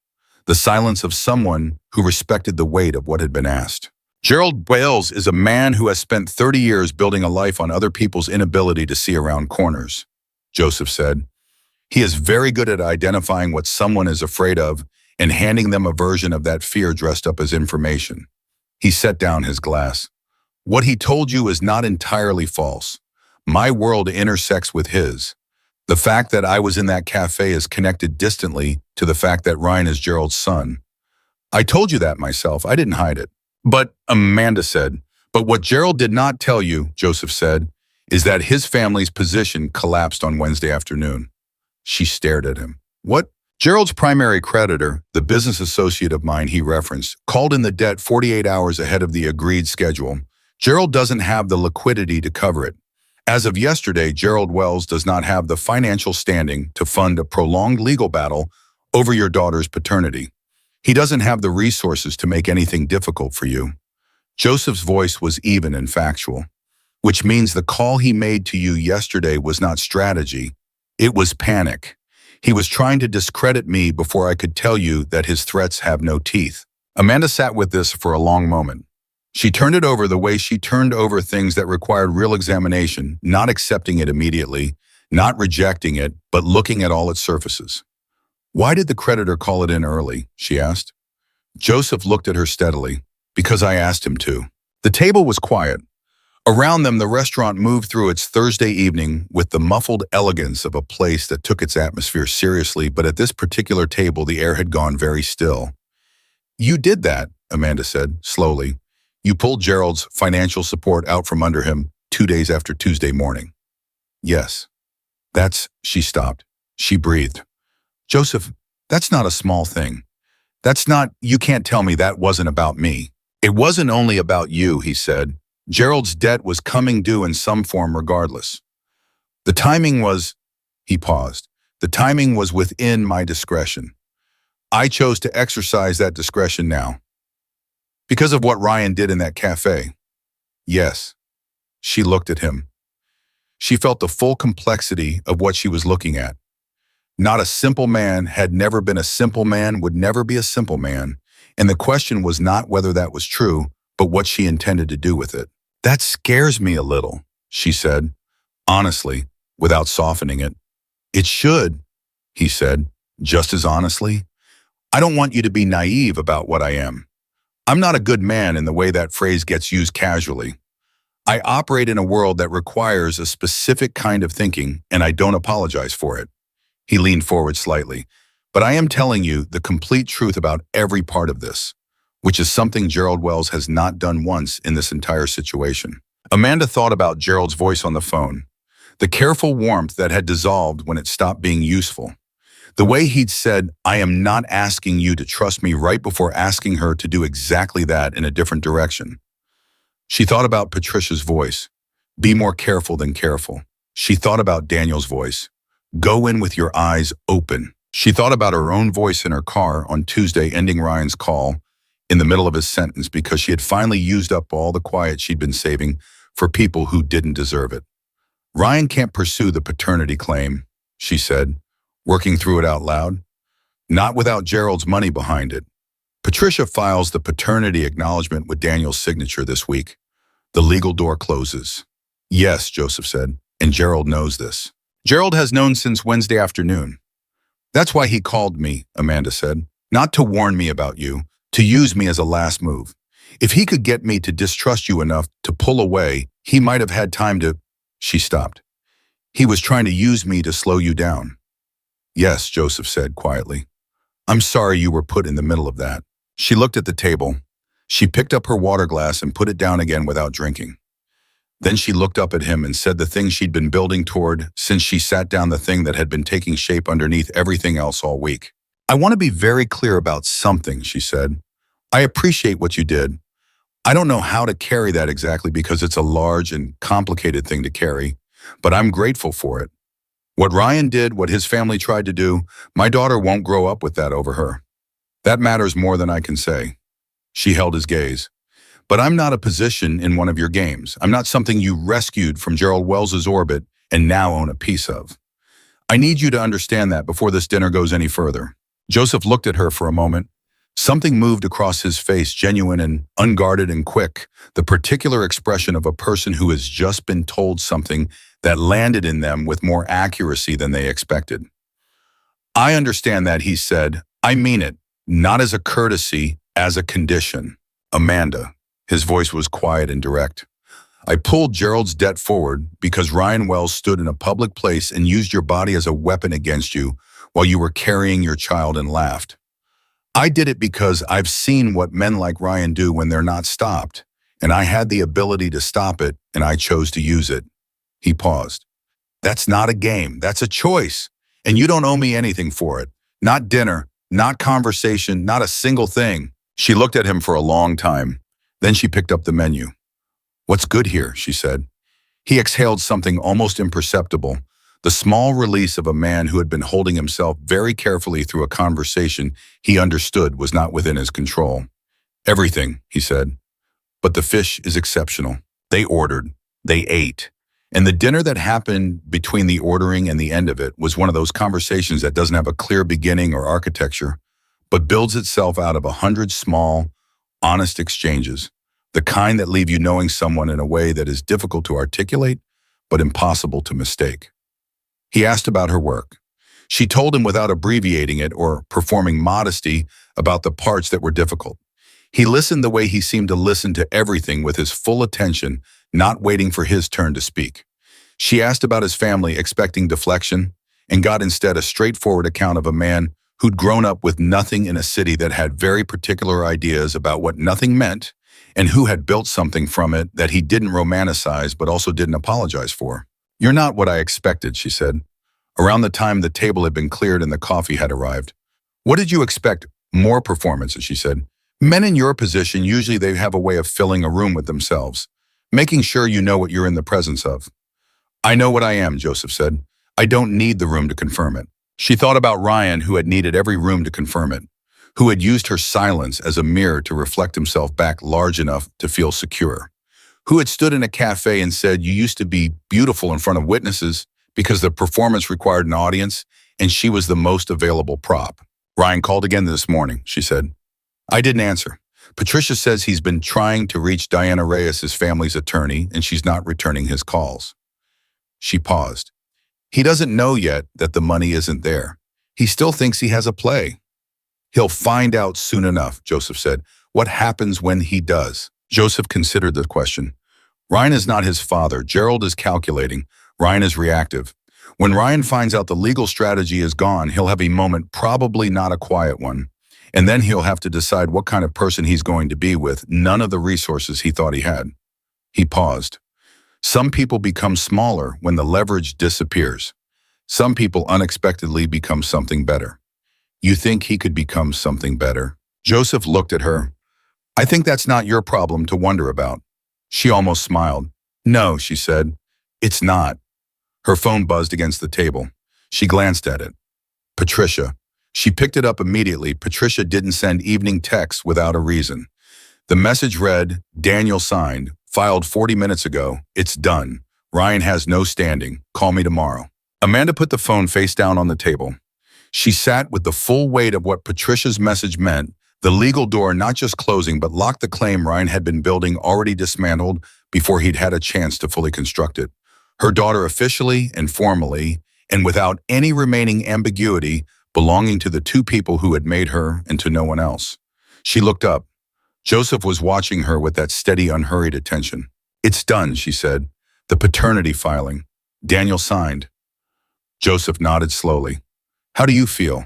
The silence of someone who respected the weight of what had been asked. "Gerald Wells is a man who has spent 30 years building a life on other people's inability to see around corners," Joseph said. "He is very good at identifying what someone is afraid of and handing them a version of that fear dressed up as information." He set down his glass. "What he told you is not entirely false. My world intersects with his. The fact that I was in that cafe is connected distantly to the fact that Ryan is Gerald's son. I told you that myself. I didn't hide it." "But," Amanda said, "but what Gerald did not tell you," Joseph said, "is that his family's position collapsed on Wednesday afternoon." She stared at him. "What?" "Gerald's primary creditor, the business associate of mine he referenced, called in the debt 48 hours ahead of the agreed schedule. Gerald doesn't have the liquidity to cover it. As of yesterday, Gerald Wells does not have the financial standing to fund a prolonged legal battle over your daughter's paternity. He doesn't have the resources to make anything difficult for you. Joseph's voice was even and factual, which means the call he made to you yesterday was not strategy, it was panic. He was trying to discredit me before I could tell you that his threats have no teeth. Amanda sat with this for a long moment. She turned it over the way she turned over things that required real examination, not accepting it immediately, not rejecting it, but looking at all its surfaces. Why did the creditor call it in early? She asked. Joseph looked at her steadily. Because I asked him to. The table was quiet. Around them, the restaurant moved through its Thursday evening with the muffled elegance of a place that took its atmosphere seriously, but at this particular table, the air had gone very still. You did that, Amanda said, slowly. You pulled Gerald's financial support out from under him 2 days after Tuesday morning. Yes. She stopped. She breathed. Joseph, that's not a small thing. You can't tell me that wasn't about me. It wasn't only about you, he said. Gerald's debt was coming due in some form regardless. The timing was, he paused, the timing was within my discretion. I chose to exercise that discretion now. Because of what Ryan did in that cafe. Yes. She looked at him. She felt the full complexity of what she was looking at. Not a simple man had never been a simple man, would never be a simple man. And the question was not whether that was true, but what she intended to do with it. That scares me a little, she said, honestly, without softening it. It should, he said, just as honestly. I don't want you to be naive about what I am. I'm not a good man in the way that phrase gets used casually. I operate in a world that requires a specific kind of thinking, and I don't apologize for it. He leaned forward slightly. But I am telling you the complete truth about every part of this, which is something Gerald Wells has not done once in this entire situation. Amanda thought about Gerald's voice on the phone, the careful warmth that had dissolved when it stopped being useful. The way he'd said, I am not asking you to trust me right before asking her to do exactly that in a different direction. She thought about Patricia's voice, be more careful than careful. She thought about Daniel's voice, go in with your eyes open. She thought about her own voice in her car on Tuesday ending Ryan's call in the middle of his sentence because she had finally used up all the quiet she'd been saving for people who didn't deserve it. Ryan can't pursue the paternity claim, she said, working through it out loud. Not without Gerald's money behind it. Patricia files the paternity acknowledgement with Daniel's signature this week. The legal door closes. Yes, Joseph said, and Gerald knows this. Gerald has known since Wednesday afternoon. That's why he called me, Amanda said, not to warn me about you, to use me as a last move. If he could get me to distrust you enough to pull away, he might have had time to... She stopped. He was trying to use me to slow you down. Yes, Joseph said quietly. I'm sorry you were put in the middle of that. She looked at the table. She picked up her water glass and put it down again without drinking. Then she looked up at him and said the thing she'd been building toward since she sat down, the thing that had been taking shape underneath everything else all week. I want to be very clear about something, she said. I appreciate what you did. I don't know how to carry that exactly because it's a large and complicated thing to carry, but I'm grateful for it. What Ryan did, what his family tried to do, my daughter won't grow up with that over her. That matters more than I can say. She held his gaze. But I'm not a position in one of your games. I'm not something you rescued from Gerald Wells's orbit and now own a piece of. I need you to understand that before this dinner goes any further. Joseph looked at her for a moment. Something moved across his face, genuine and unguarded and quick, the particular expression of a person who has just been told something that landed in them with more accuracy than they expected. I understand that, he said. I mean it, not as a courtesy, as a condition. Amanda. His voice was quiet and direct. I pulled Gerald's debt forward because Ryan Wells stood in a public place and used your body as a weapon against you while you were carrying your child and laughed. I did it because I've seen what men like Ryan do when they're not stopped, and I had the ability to stop it, and I chose to use it. He paused. That's not a game. That's a choice, and you don't owe me anything for it. Not dinner, not conversation, not a single thing. She looked at him for a long time. Then she picked up the menu. What's good here, she said. He exhaled something almost imperceptible, the small release of a man who had been holding himself very carefully through a conversation he understood was not within his control. Everything, he said, but the fish is exceptional. They ordered. They ate. And the dinner that happened between the ordering and the end of it was one of those conversations that doesn't have a clear beginning or architecture, but builds itself out of 100 small, honest exchanges, the kind that leave you knowing someone in a way that is difficult to articulate, but impossible to mistake. He asked about her work. She told him without abbreviating it or performing modesty about the parts that were difficult. He listened the way he seemed to listen to everything with his full attention, not waiting for his turn to speak. She asked about his family, expecting deflection, and got instead a straightforward account of a man who'd grown up with nothing in a city that had very particular ideas about what nothing meant, and who had built something from it that he didn't romanticize but also didn't apologize for. "You're not what I expected," she said, around the time the table had been cleared and the coffee had arrived. "What did you expect? More performances," she said. "Men in your position, usually they have a way of filling a room with themselves, making sure you know what you're in the presence of." "I know what I am," Joseph said. "I don't need the room to confirm it." She thought about Ryan, who had needed every room to confirm it, who had used her silence as a mirror to reflect himself back large enough to feel secure, who had stood in a cafe and said, "You used to be beautiful in front of witnesses because the performance required an audience, and she was the most available prop." "Ryan called again this morning," she said. "I didn't answer. Patricia says he's been trying to reach Diana Reyes' family's attorney, and she's not returning his calls." She paused. "He doesn't know yet that the money isn't there. He still thinks he has a play." "He'll find out soon enough," Joseph said. "What happens when he does?" Joseph considered the question. Ryan is not his father. Gerald is calculating. Ryan is reactive. When Ryan finds out the legal strategy is gone, he'll have a moment, probably not a quiet one. And then he'll have to decide what kind of person he's going to be with none of the resources he thought he had. He paused. Some people become smaller when the leverage disappears. Some people unexpectedly become something better. "You think he could become something better?" Joseph looked at her. "I think that's not your problem to wonder about." She almost smiled. "No," she said. "It's not." Her phone buzzed against the table. She glanced at it. Patricia. She picked it up immediately. Patricia didn't send evening texts without a reason. The message read, "Daniel signed, filed 40 minutes ago. It's done. Ryan has no standing. Call me tomorrow." Amanda put the phone face down on the table. She sat with the full weight of what Patricia's message meant, the legal door not just closing but locked the claim Ryan had been building already dismantled before he'd had a chance to fully construct it. Her daughter officially and formally, and without any remaining ambiguity, belonging to the two people who had made her and to no one else. She looked up. Joseph was watching her with that steady, unhurried attention. "It's done," she said. "The paternity filing. Daniel signed." Joseph nodded slowly. "How do you feel?"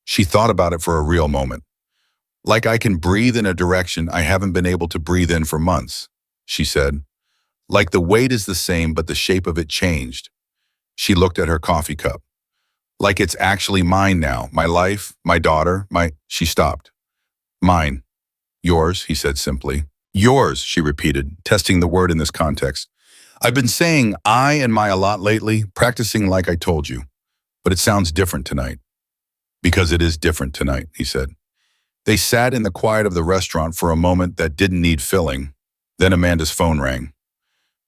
She thought about it for a real moment. "Like I can breathe in a direction I haven't been able to breathe in for months," she said. "Like the weight is the same, but the shape of it changed." She looked at her coffee cup. "Like it's actually mine now, my life, my daughter, She stopped. "Mine. Yours," he said simply. "Yours," she repeated, testing the word in this context. "I've been saying I and my a lot lately, practicing like I told you. But it sounds different tonight." "Because it is different tonight," he said. They sat in the quiet of the restaurant for a moment that didn't need filling. Then Amanda's phone rang.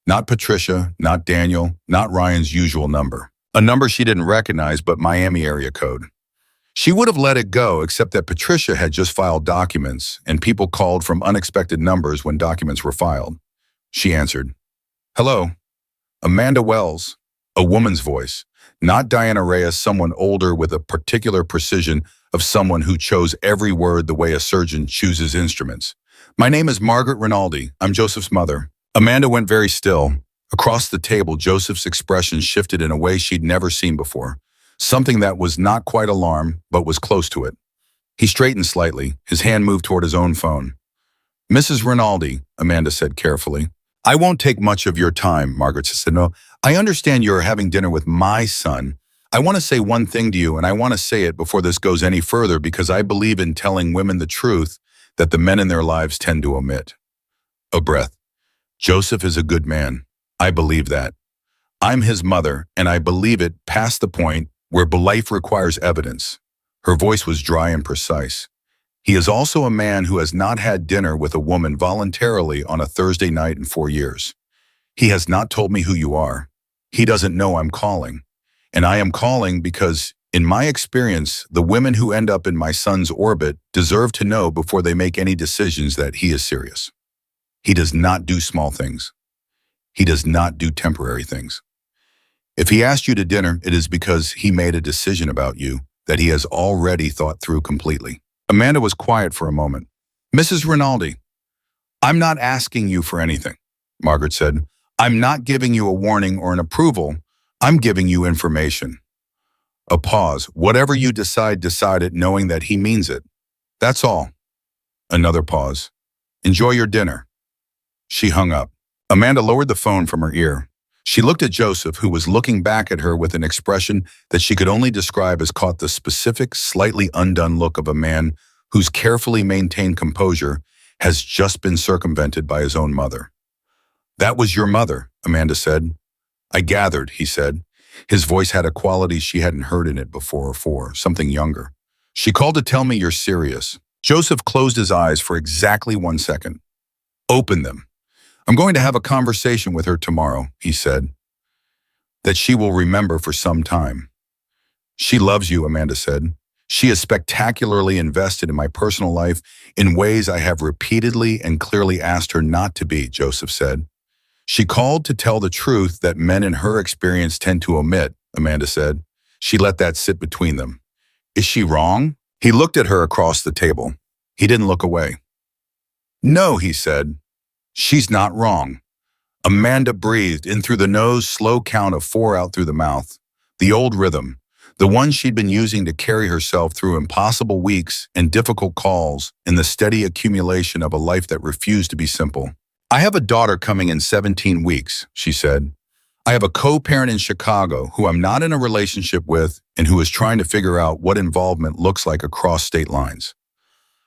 Not Patricia, not Daniel, not Ryan's usual number. A number she didn't recognize, but Miami area code. She would have let it go, except that Patricia had just filed documents, and people called from unexpected numbers when documents were filed. She answered. "Hello." Amanda Wells. A woman's voice. Not Diana Reyes, someone older with a particular precision of someone who chose every word the way a surgeon chooses instruments. "My name is Margaret Rinaldi. I'm Joseph's mother." Amanda went very still. Across the table, Joseph's expression shifted in a way she'd never seen before. Something that was not quite alarm, but was close to it. He straightened slightly. His hand moved toward his own phone. "Mrs. Rinaldi," Amanda said carefully. "I won't take much of your time," Margaret said. "No, I understand you're having dinner with my son. I want to say one thing to you, and I want to say it before this goes any further because I believe in telling women the truth that the men in their lives tend to omit." A breath. "Joseph is a good man." I believe that. I'm his mother, and I believe it past the point where belief requires evidence. Her voice was dry and precise. He is also a man who has not had dinner with a woman voluntarily on a Thursday night in 4 years. He has not told me who you are. He doesn't know I'm calling. And I am calling because, in my experience, the women who end up in my son's orbit deserve to know before they make any decisions that he is serious. He does not do small things. He does not do temporary things. If he asked you to dinner, it is because he made a decision about you that he has already thought through completely. Amanda was quiet for a moment. Mrs. Rinaldi, I'm not asking you for anything, Margaret said. I'm not giving you a warning or an approval. I'm giving you information. A pause. Whatever you decide it knowing that he means it. That's all. Another pause. Enjoy your dinner. She hung up. Amanda lowered the phone from her ear. She looked at Joseph, who was looking back at her with an expression that she could only describe as caught the specific, slightly undone look of a man whose carefully maintained composure has just been circumvented by his own mother. That was your mother, Amanda said. I gathered, he said. His voice had a quality she hadn't heard in it before, something younger. She called to tell me you're serious. Joseph closed his eyes for exactly 1 second. Open them. I'm going to have a conversation with her tomorrow, he said, that she will remember for some time. She loves you, Amanda said. She is spectacularly invested in my personal life in ways I have repeatedly and clearly asked her not to be, Joseph said. She called to tell the truth that men in her experience tend to omit, Amanda said. She let that sit between them. Is she wrong? He looked at her across the table. He didn't look away. No, he said. She's not wrong. Amanda breathed in through the nose, slow count of 4 out through the mouth. The old rhythm, the one she'd been using to carry herself through impossible weeks and difficult calls in the steady accumulation of a life that refused to be simple. I have a daughter coming in 17 weeks, she said. I have a co-parent in Chicago who I'm not in a relationship with and who is trying to figure out what involvement looks like across state lines.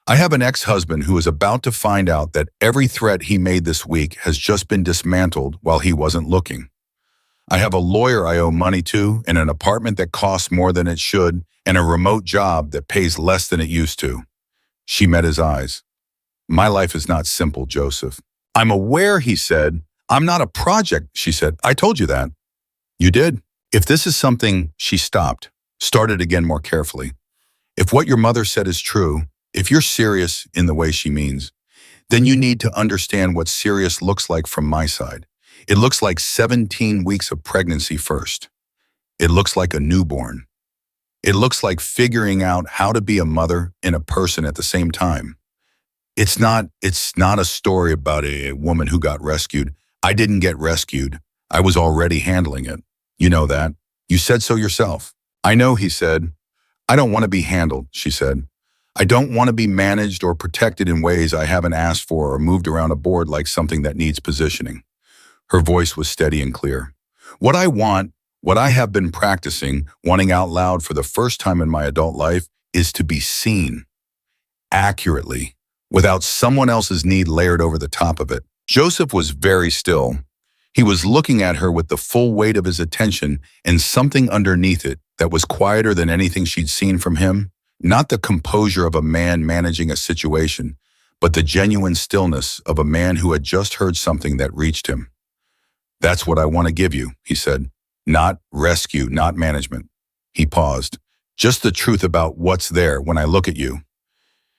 I have an ex-husband who is about to find out that every threat he made this week has just been dismantled while he wasn't looking. I have a lawyer I owe money to and an apartment that costs more than it should and a remote job that pays less than it used to. She met his eyes. My life is not simple, Joseph. I'm aware, he said. I'm not a project, she said. I told you that. You did. If this is something, she stopped, started again more carefully. If what your mother said is true, if you're serious in the way she means, then you need to understand what serious looks like from my side. It looks like 17 weeks of pregnancy first. It looks like a newborn. It looks like figuring out how to be a mother and a person at the same time. It's not a story about a woman who got rescued. I didn't get rescued. I was already handling it. You know that. You said so yourself. I know, he said. I don't want to be handled, she said. I don't want to be managed or protected in ways I haven't asked for or moved around a board like something that needs positioning. Her voice was steady and clear. What I want, what I have been practicing, wanting out loud for the first time in my adult life, is to be seen accurately, without someone else's need layered over the top of it. Joseph was very still. He was looking at her with the full weight of his attention and something underneath it that was quieter than anything she'd seen from him. Not the composure of a man managing a situation, but the genuine stillness of a man who had just heard something that reached him. That's what I want to give you, he said. Not rescue, not management. He paused. Just the truth about what's there when I look at you.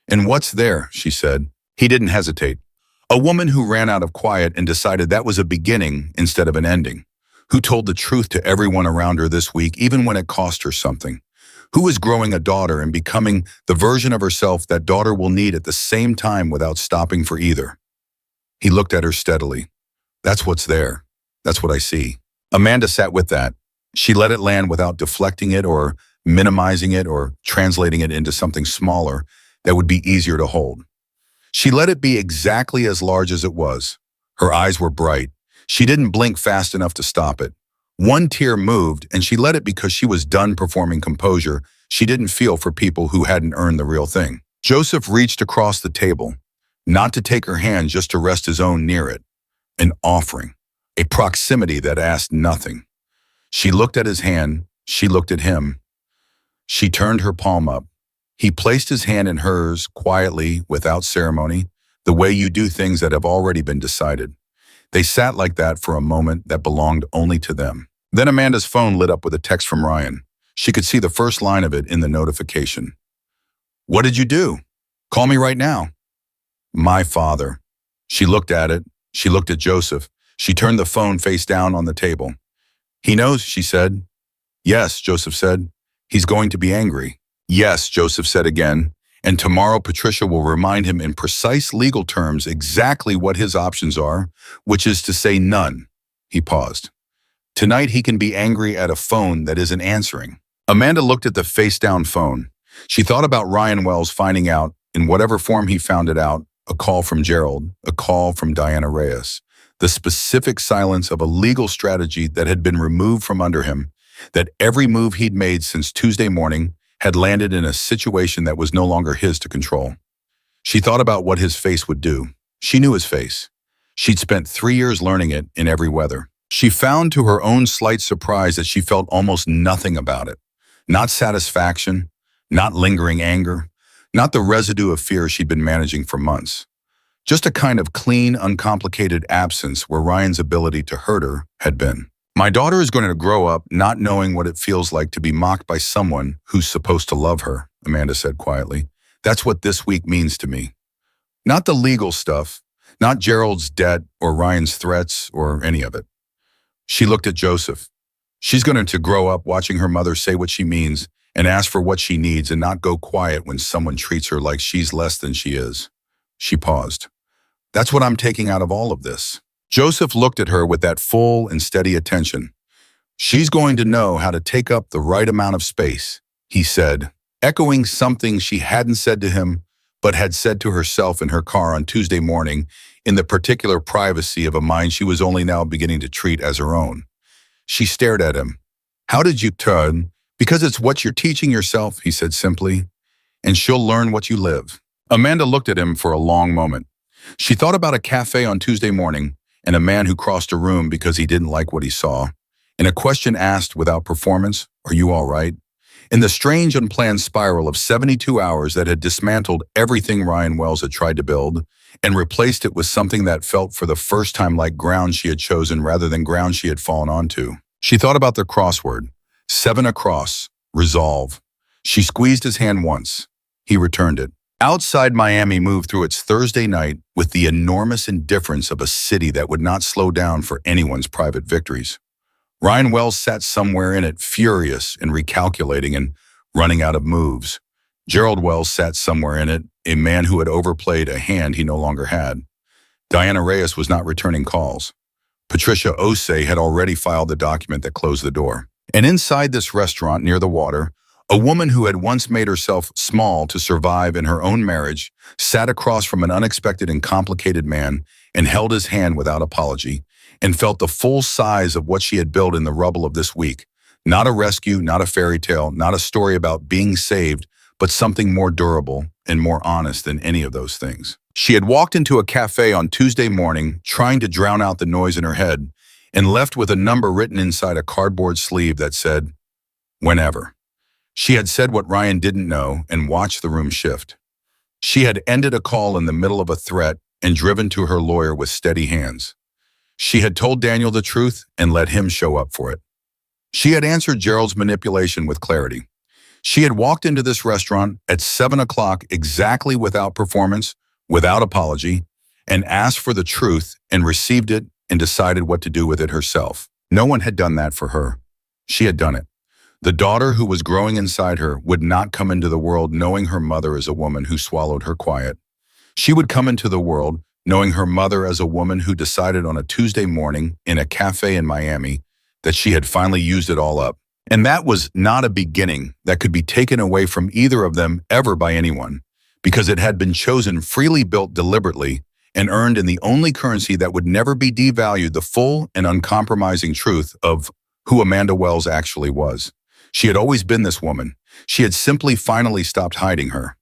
And what's there, she said. He didn't hesitate. A woman who ran out of quiet and decided that was a beginning instead of an ending. Who told the truth to everyone around her this week, even when it cost her something. Who is growing a daughter and becoming the version of herself that daughter will need at the same time without stopping for either. He looked at her steadily. That's what's there. That's what I see. Amanda sat with that. She let it land without deflecting it or minimizing it or translating it into something smaller that would be easier to hold. She let it be exactly as large as it was. Her eyes were bright. She didn't blink fast enough to stop it. One tear moved, and she let it because she was done performing composure she didn't feel for people who hadn't earned the real thing. Joseph reached across the table, not to take her hand, just to rest his own near it. An offering. a proximity that asked nothing. She looked at his hand, she looked at him. She turned her palm up. He placed his hand in hers, quietly, without ceremony, the way you do things that have already been decided. They sat like that for a moment that belonged only to them. Then Amanda's phone lit up with a text from Ryan. She could see the first line of it in the notification. "What did you do? Call me right now." "My father." She looked at it. She looked at Joseph. She turned the phone face down on the table. "He knows," she said. "Yes," Joseph said. "He's going to be angry." "Yes," Joseph said again. "And tomorrow Patricia will remind him in precise legal terms exactly what his options are, which is to say none." He paused. "Tonight he can be angry at a phone that isn't answering." Amanda looked at the face-down phone. She thought about Ryan Wells finding out, in whatever form he found it out, a call from Gerald, a call from Diana Reyes, the specific silence of a legal strategy that had been removed from under him, that every move he'd made since Tuesday morning had landed in a situation that was no longer his to control. She thought about what his face would do. She knew his face. She'd spent 3 years learning it in every weather. She found to her own slight surprise that she felt almost nothing about it. Not satisfaction, not lingering anger, not the residue of fear she'd been managing for months. Just a kind of clean, uncomplicated absence where Ryan's ability to hurt her had been. "My daughter is going to grow up not knowing what it feels like to be mocked by someone who's supposed to love her," Amanda said quietly. "That's what this week means to me. Not the legal stuff, not Gerald's debt or Ryan's threats or any of it." She looked at Joseph. She's going to grow up watching her mother say what she means and ask for what she needs and not go quiet when someone treats her like she's less than she is. She paused. "That's what I'm taking out of all of this." Joseph looked at her with that full and steady attention. "She's going to know how to take up the right amount of space," he said, echoing something she hadn't said to him, but had said to herself in her car on Tuesday morning in the particular privacy of a mind she was only now beginning to treat as her own. She stared at him. "How did you turn?" "Because it's what you're teaching yourself," he said simply, "and she'll learn what you live." Amanda looked at him for a long moment. She thought about a cafe on Tuesday morning and a man who crossed a room because he didn't like what he saw, and a question asked without performance, "Are you all right?" In the strange unplanned spiral of 72 hours that had dismantled everything Ryan Wells had tried to build and replaced it with something that felt for the first time like ground she had chosen rather than ground she had fallen onto. She thought about the crossword, 7 across, resolve. She squeezed his hand once. He returned it. Outside Miami moved through its Thursday night with the enormous indifference of a city that would not slow down for anyone's private victories. Ryan Wells sat somewhere in it, furious and recalculating and running out of moves. Gerald Wells sat somewhere in it, a man who had overplayed a hand he no longer had. Diana Reyes was not returning calls. Patricia Osei had already filed the document that closed the door. And inside this restaurant near the water, a woman who had once made herself small to survive in her own marriage sat across from an unexpected and complicated man and held his hand without apology, and felt the full size of what she had built in the rubble of this week. Not a rescue, not a fairy tale, not a story about being saved, but something more durable and more honest than any of those things. She had walked into a cafe on Tuesday morning, trying to drown out the noise in her head, and left with a number written inside a cardboard sleeve that said, "Whenever." She had said what Ryan didn't know and watched the room shift. She had ended a call in the middle of a threat and driven to her lawyer with steady hands. She had told Daniel the truth and let him show up for it. She had answered Gerald's manipulation with clarity. She had walked into this restaurant at 7 o'clock exactly without performance, without apology, and asked for the truth and received it and decided what to do with it herself. No one had done that for her. She had done it. The daughter who was growing inside her would not come into the world knowing her mother as a woman who swallowed her quiet. She would come into the world knowing her mother as a woman who decided on a Tuesday morning in a cafe in Miami that she had finally used it all up. And that was not a beginning that could be taken away from either of them ever by anyone, because it had been chosen, freely built deliberately, and earned in the only currency that would never be devalued, the full and uncompromising truth of who Amanda Wells actually was. She had always been this woman. She had simply finally stopped hiding her.